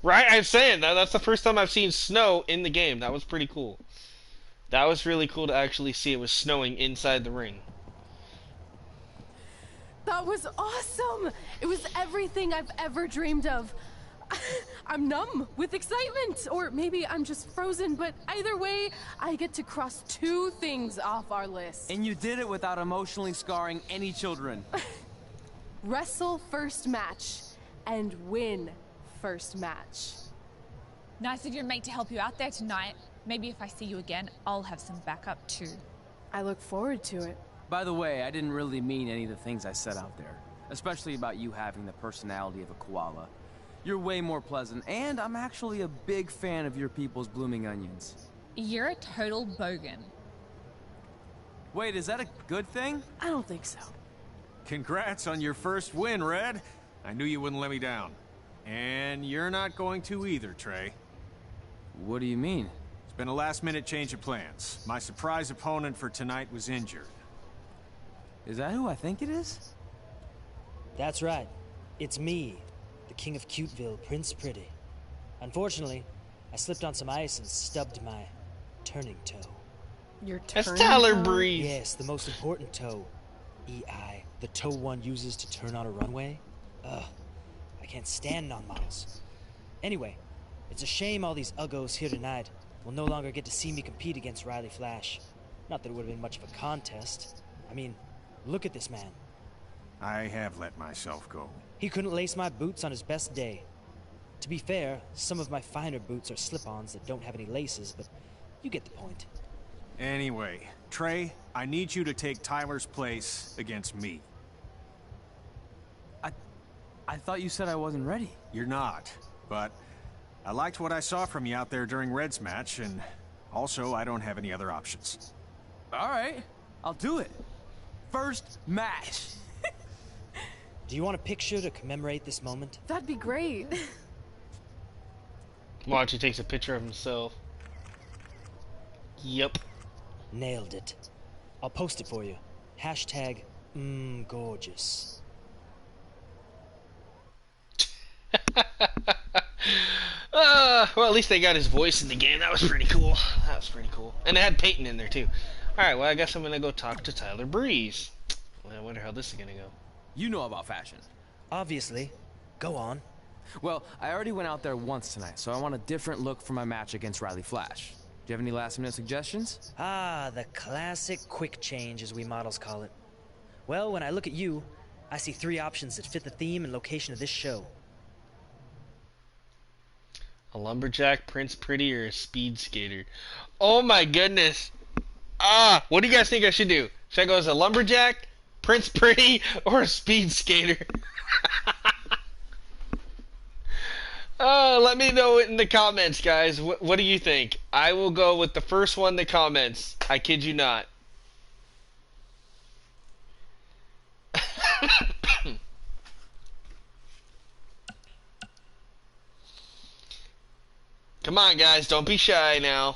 Right, I'm saying that's the first time I've seen snow in the game. That was pretty cool. That was really cool to actually see it was snowing inside the ring. That was awesome! It was everything I've ever dreamed of. I'm numb with excitement, or maybe I'm just frozen, but either way, I get to cross 2 things off our list. And you did it without emotionally scarring any children. Wrestle first match, and win first match. Nice of your mate to help you out there tonight. Maybe if I see you again, I'll have some backup too. I look forward to it. By the way, I didn't really mean any of the things I said out there. Especially about you having the personality of a koala. You're way more pleasant, and I'm actually a big fan of your people's blooming onions. You're a total bogan. Wait, is that a good thing? I don't think so. Congrats on your first win, Red. I knew you wouldn't let me down. And you're not going to either, Trey. What do you mean? It's been a last-minute change of plans. My surprise opponent for tonight was injured. Is that who I think it is? That's right. It's me, the King of Cuteville, Prince Pretty. Unfortunately, I slipped on some ice and stubbed my turning toe. Your turning toe? That's Tyler Breeze. Yes, the most important toe. EI, the toe one uses to turn on a runway. Ugh, I can't stand non-models. Anyway, it's a shame all these uggos here tonight will no longer get to see me compete against Riley Flash. Not that it would have been much of a contest. I mean, look at this man. I have let myself go. He couldn't lace my boots on his best day. To be fair, some of my finer boots are slip-ons that don't have any laces, but you get the point. Anyway, Trey, I need you to take Tyler's place against me. I thought you said I wasn't ready. You're not, but I liked what I saw from you out there during Red's match, and also I don't have any other options. All right, I'll do it. First match. Do you want a picture to commemorate this moment? That'd be great. Watch, he takes a picture of himself. Yep. Nailed it. I'll post it for you. Hashtag gorgeous. Well, at least they got his voice in the game. That was pretty cool. That was pretty cool. And it had Peyton in there, too. Alright, well, I guess I'm going to go talk to Tyler Breeze. Well, I wonder how this is going to go. You know about fashion. Obviously. Go on. Well, I already went out there once tonight, so I want a different look for my match against Riley Flash. Do you have any last-minute suggestions? Ah, the classic quick change, as we models call it. Well, when I look at you, I see 3 options that fit the theme and location of this show. A lumberjack, Prince Pretty, or a speed skater? Oh my goodness. Ah, what do you guys think I should do? Should I go as a lumberjack, Prince Pretty, or a speed skater? Let me know in the comments, guys. What do you think? I will go with the first one in the comments. I kid you not. Come on, guys. Don't be shy now.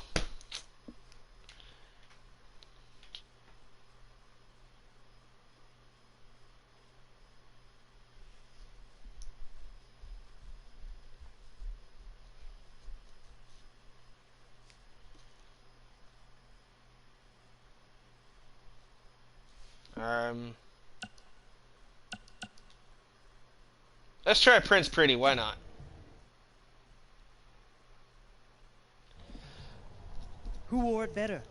Let's try Prince Pretty. Why not? Who wore it better?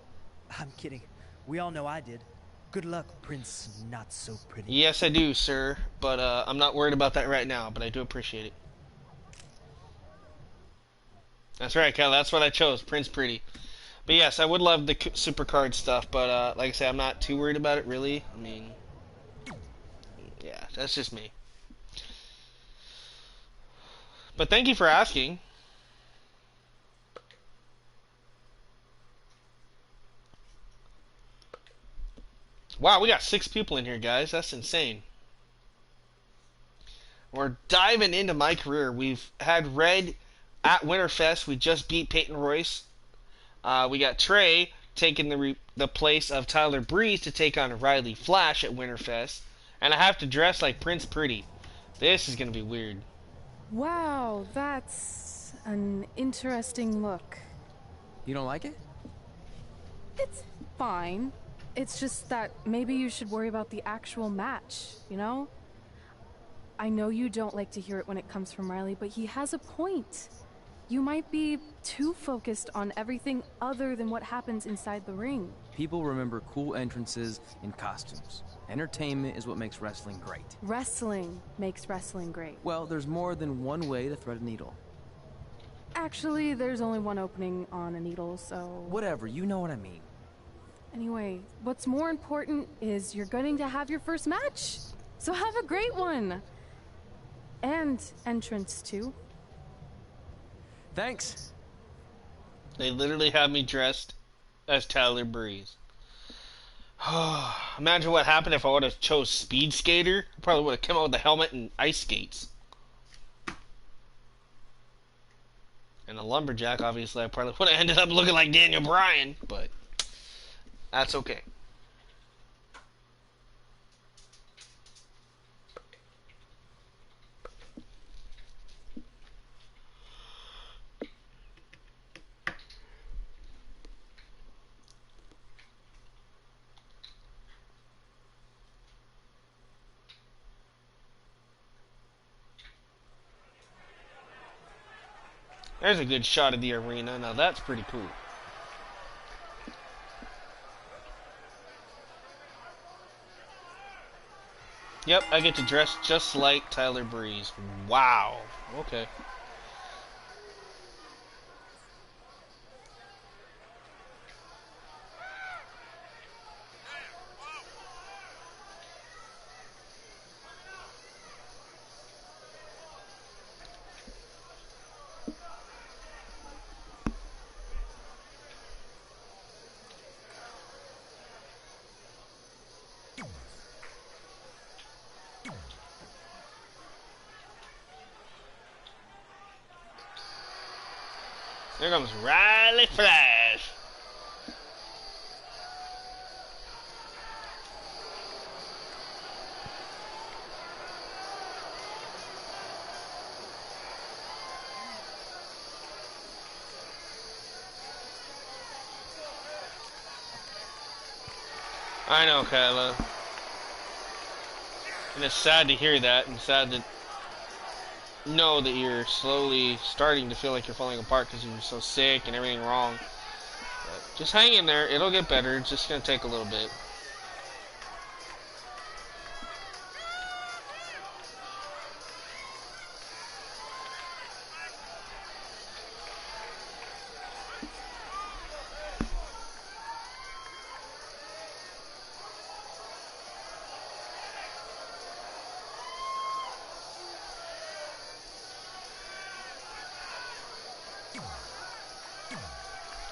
I'm kidding. We all know I did. Good luck, Prince Not So Pretty. Yes, I do, sir. But I'm not worried about that right now, but I do appreciate it. That's right, Kyle. That's what I chose, Prince Pretty. But yes, I would love the super card stuff, but like I say, I'm not too worried about it, really. I mean, yeah, that's just me. But thank you for asking. Wow, we got 6 people in here, guys. That's insane. We're diving into my career. We've had Red at Winterfest. We just beat Peyton Royce. We got Trey taking the place of Tyler Breeze to take on Riley Flash at Winterfest. And I have to dress like Prince Pretty. This is going to be weird. Wow, that's an interesting look. You don't like it? It's fine. It's just that maybe you should worry about the actual match, you know? I know you don't like to hear it when it comes from Riley, but he has a point. You might be too focused on everything other than what happens inside the ring. People remember cool entrances and costumes. Entertainment is what makes wrestling great. Wrestling makes wrestling great. Well, there's more than one way to thread a needle. Actually, there's only one opening on a needle, so... Whatever, you know what I mean. Anyway, what's more important is you're going to have your first match. So have a great one. And entrance, too. Thanks. They literally have me dressed as Tyler Breeze. Imagine what happened if I would have chose Speed Skater. I probably would have come out with a helmet and ice skates. And a lumberjack, obviously, I probably would have ended up looking like Daniel Bryan, but that's okay. There's a good shot of the arena. Now that's pretty cool. Yep, I get to dress just like Tyler Breeze. Wow. Okay. There comes Riley Flash. I know, Kyla. And it's sad to hear that, and sad to know that you're slowly starting to feel like you're falling apart because you're so sick and everything wrong. But just hang in there. It'll get better. It's just going to take a little bit.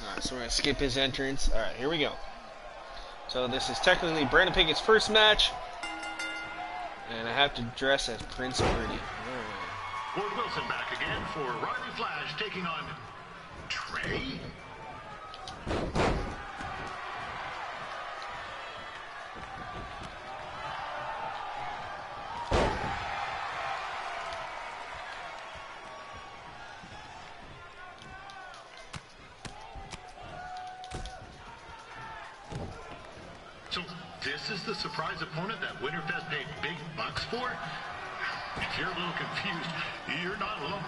Alright, so we're going to skip his entrance. Alright, here we go. So this is technically Brandon Pickett's first match. And I have to dress as Prince Pretty. Ward Wilson back again for Riley Flash taking on Trey. So this is the surprise opponent that Winterfest paid big bucks for? If you're a little confused, you're not alone.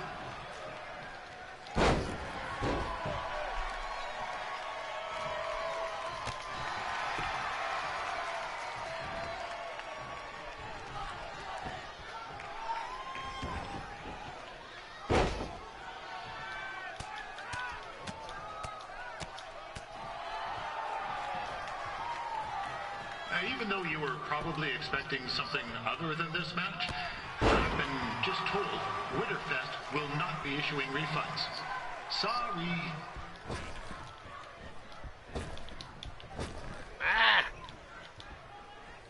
Even though you were probably expecting something other than this match, I've been just told Winterfest will not be issuing refunds. Sorry.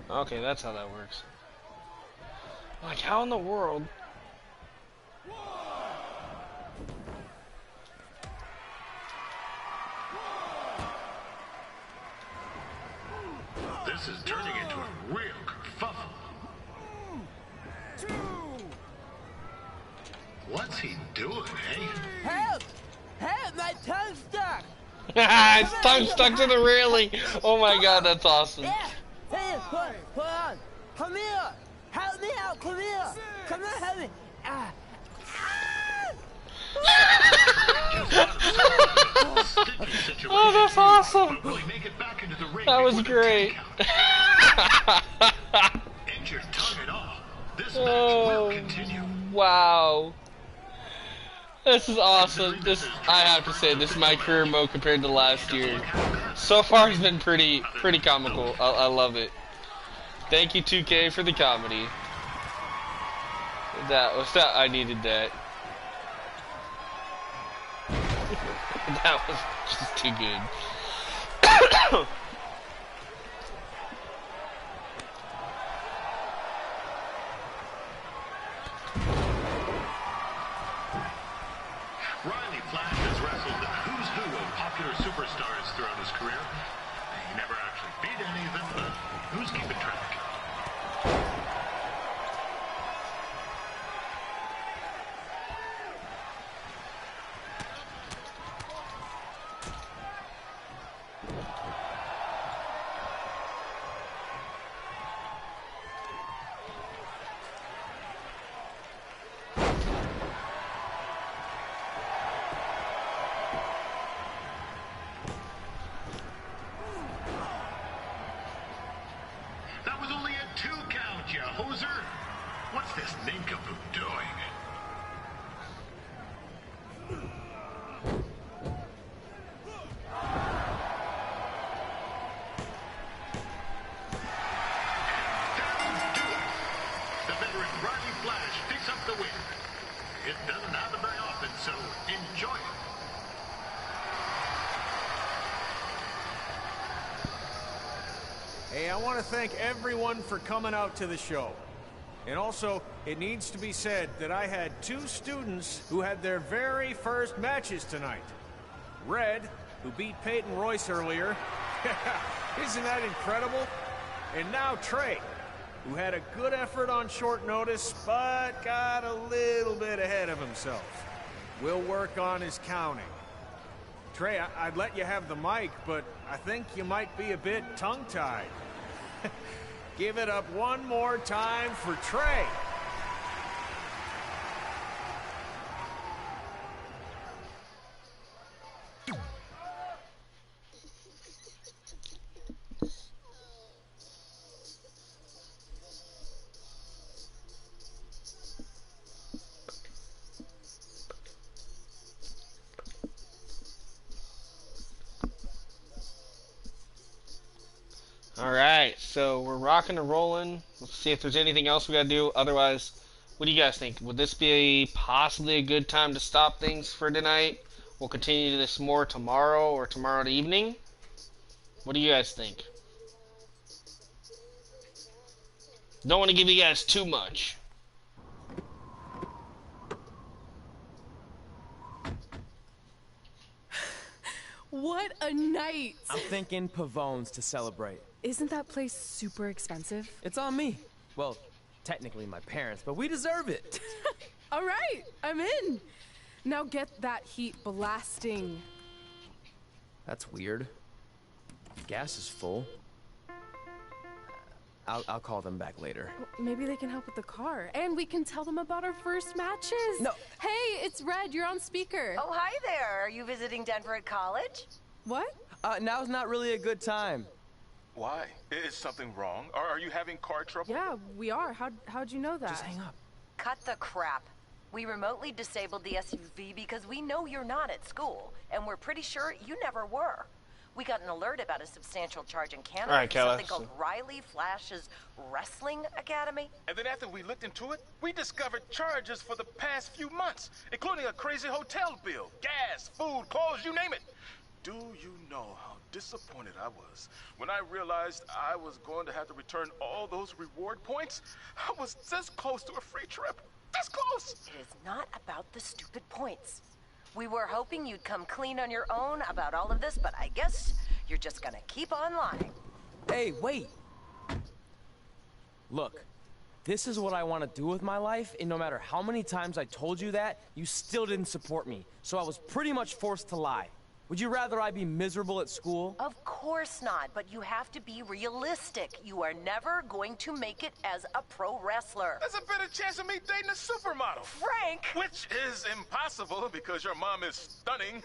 Okay, that's how that works. Like, how in the world? This is turning into a real kerfuffle. What's he doing, eh? Help! Help! My tongue's stuck! His tongue stuck to the railing. Oh my god, that's awesome. Yeah. Hey, hold on. Come here. Help me out. Come here. Come on, help me. Oh, that's awesome. That was great. Oh, wow. This is awesome. I have to say, this is my career mode compared to last year. So far, it's been pretty comical. I love it. Thank you, 2K, for the comedy. I needed that. That was just too good. Riley Flash has wrestled the who's who of popular superstars throughout his career. He never actually beat any of them, but who's keeping track? What's this nincompoop doing? The veteran Riley Flash picks up the win. It doesn't happen very often, so enjoy it. Hey, I want to thank everyone for coming out to the show. And also, it needs to be said that I had 2 students who had their very first matches tonight. Red, who beat Peyton Royce earlier. Isn't that incredible? And now Trey, who had a good effort on short notice, but got a little bit ahead of himself. We'll work on his counting. Trey, I'd let you have the mic, but I think you might be a bit tongue-tied. Give it up one more time for Trey. Alright, so we're rocking and rolling. Let's see if there's anything else we gotta do. Otherwise, what do you guys think? Would this be possibly a good time to stop things for tonight? We'll continue this more tomorrow or tomorrow evening. What do you guys think? Don't want to give you guys too much. What a night! I'm thinking Pavone's to celebrate. Isn't that place super expensive? It's on me. Well, technically my parents, but we deserve it. All right, I'm in. Now get that heat blasting. That's weird. Gas is full. I'll call them back later. Well, maybe they can help with the car, and we can tell them about our first matches. No. Hey, it's Red. You're on speaker. Oh, hi there. Are you visiting Denver at college? What? Now's not really a good time. Why? Is something wrong? Are you having car trouble? Yeah, we are. How'd you know that? Just hang up. Cut the crap. We remotely disabled the SUV because we know you're not at school, and we're pretty sure you never were. We got an alert about a substantial charge in Canada All right, for Kayla, something called Riley Flash's Wrestling Academy. And then after we looked into it, we discovered charges for the past few months, including a crazy hotel bill, gas, food, clothes, you name it. Do you know how disappointed I was when I realized I was going to have to return all those reward points? I was this close to a free trip. This close! It is not about the stupid points. We were hoping you'd come clean on your own about all of this, but I guess you're just gonna keep on lying. Hey, wait! Look, this is what I want to do with my life, and no matter how many times I told you that, you still didn't support me. So I was pretty much forced to lie. Would you rather I be miserable at school? Of course not, but you have to be realistic. You are never going to make it as a pro wrestler. There's a better chance of me dating a supermodel. Frank! Which is impossible because your mom is stunning,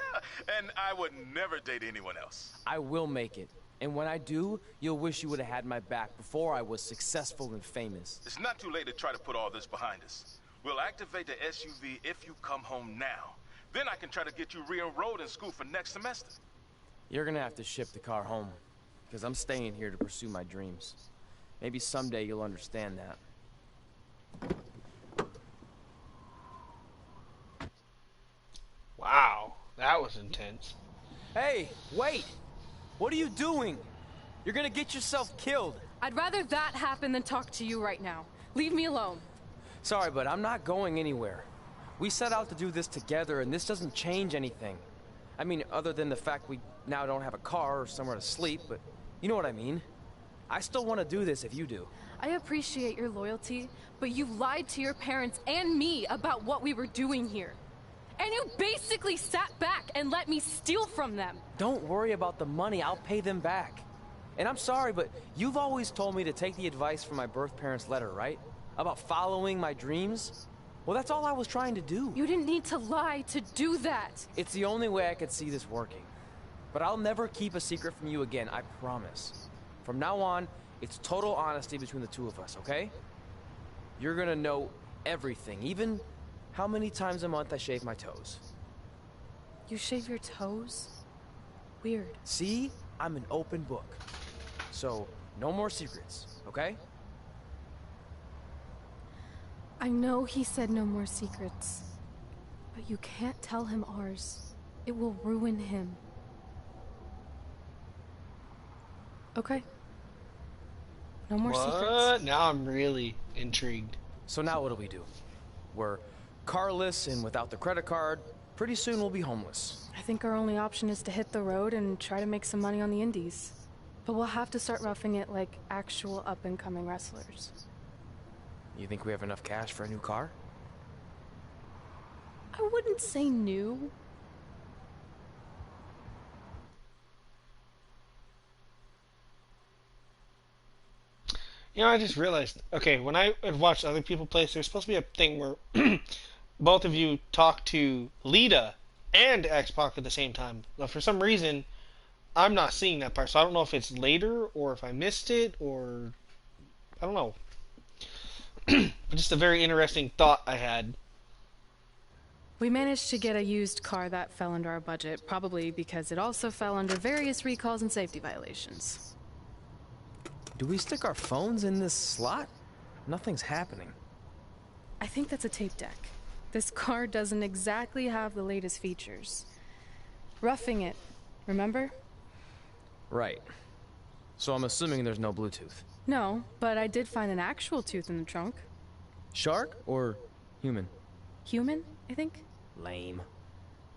and I would never date anyone else. I will make it. And when I do, you'll wish you would have had my back before I was successful and famous. It's not too late to try to put all this behind us. We'll activate the SUV if you come home now. Then I can try to get you re-enrolled in school for next semester. You're gonna have to ship the car home, because I'm staying here to pursue my dreams. Maybe someday you'll understand that. Wow, that was intense. Hey, wait! What are you doing? You're gonna get yourself killed. I'd rather that happen than talk to you right now. Leave me alone. Sorry, but I'm not going anywhere. We set out to do this together, and this doesn't change anything. I mean, other than the fact we now don't have a car or somewhere to sleep, but you know what I mean. I still want to do this if you do. I appreciate your loyalty, but you lied to your parents and me about what we were doing here. And you basically sat back and let me steal from them. Don't worry about the money, I'll pay them back. And I'm sorry, but you've always told me to take the advice from my birth parents' letter, right? About following my dreams? Well, that's all I was trying to do. You didn't need to lie to do that. It's the only way I could see this working. But I'll never keep a secret from you again, I promise. From now on, it's total honesty between the two of us, okay? You're gonna know everything, even how many times a month I shave my toes. You shave your toes? Weird. See? I'm an open book. So, no more secrets, okay? I know he said no more secrets, but you can't tell him ours. It will ruin him. Okay. No more secrets. Now I'm really intrigued. So now what do? We're carless and without the credit card. Pretty soon we'll be homeless. I think our only option is to hit the road and try to make some money on the indies. But we'll have to start roughing it like actual up-and-coming wrestlers. You think we have enough cash for a new car? I wouldn't say new. You know, I just realized, okay, when I had watched other people play, there's supposed to be a thing where both of you talk to Lita and X-Pac at the same time. But for some reason, I'm not seeing that part, so I don't know if it's later or if I missed it or I don't know. But just a very interesting thought I had. We managed to get a used car that fell under our budget, probably because it also fell under various recalls and safety violations. Do we stick our phones in this slot? Nothing's happening. I think that's a tape deck. This car doesn't exactly have the latest features. Roughing it, remember? Right. So I'm assuming there's no Bluetooth. No, but I did find an actual tooth in the trunk. Shark or human? Human, I think. Lame.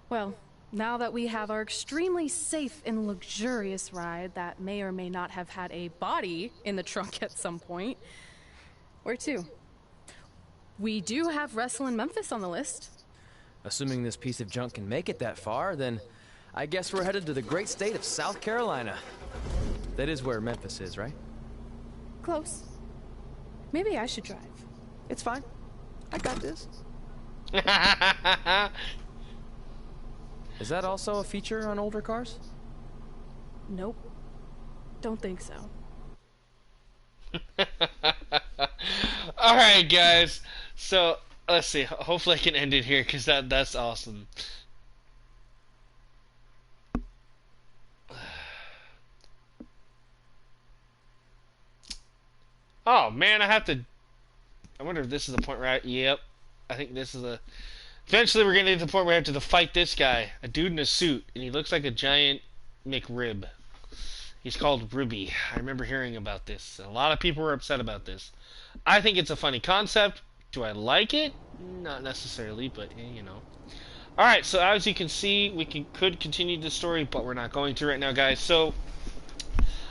Well, now that we have our extremely safe and luxurious ride that may or may not have had a body in the trunk at some point, where to? We do have Wrestle in Memphis on the list. Assuming this piece of junk can make it that far, then I guess we're headed to the great state of South Carolina. That is where Memphis is, right? Close. Maybe I should drive. It's fine. I got this. Is that also a feature on older cars? Nope. Don't think so. Alright, guys. So, let's see. Hopefully I can end it here, because that's awesome. Oh man, I have to. I wonder if this is the point where yep. I think this is a. Eventually, we're gonna get to the point where I have to fight this guy, a dude in a suit, and he looks like a giant McRib. He's called Ruby. I remember hearing about this. A lot of people were upset about this. I think it's a funny concept. Do I like it? Not necessarily, but you know. Alright, so as you can see, we could continue the story, but we're not going to right now, guys. So,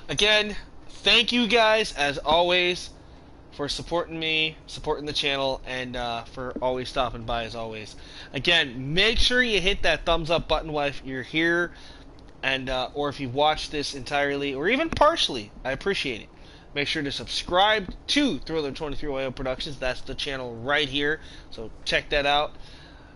again, thank you guys, as always, for supporting me, supporting the channel, and for always stopping by, as always. Again, make sure you hit that thumbs up button if you're here, and or if you watched this entirely, or even partially. I appreciate it. Make sure to subscribe to Thriller23 Productions. That's the channel right here, so check that out.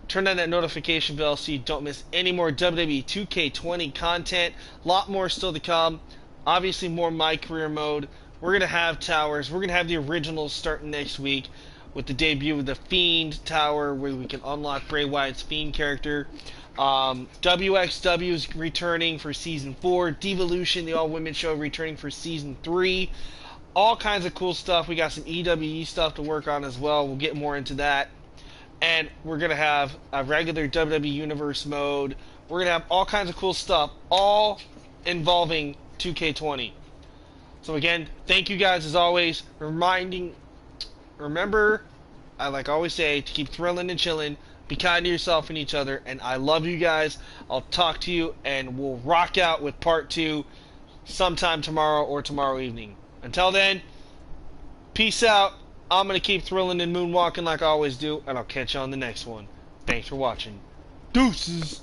Turn on that notification bell so you don't miss any more WWE 2K20 content. A lot more still to come. Obviously, more My Career Mode. We're going to have towers. We're going to have the originals starting next week with the debut of the Fiend Tower, where we can unlock Bray Wyatt's Fiend character. WXW is returning for Season 4. Divalution, the all-women show, returning for Season 3. All kinds of cool stuff. We got some EWE stuff to work on as well. We'll get more into that. And we're going to have a regular WWE Universe mode. We're going to have all kinds of cool stuff, all involving 2K20. So again, thank you guys as always. Remember, I like always say, to keep thrilling and chilling. Be kind to yourself and each other. And I love you guys. I'll talk to you, and we'll rock out with part 2 sometime tomorrow or tomorrow evening. Until then, peace out. I'm going to keep thrilling and moonwalking like I always do, and I'll catch you on the next one. Thanks for watching. Deuces!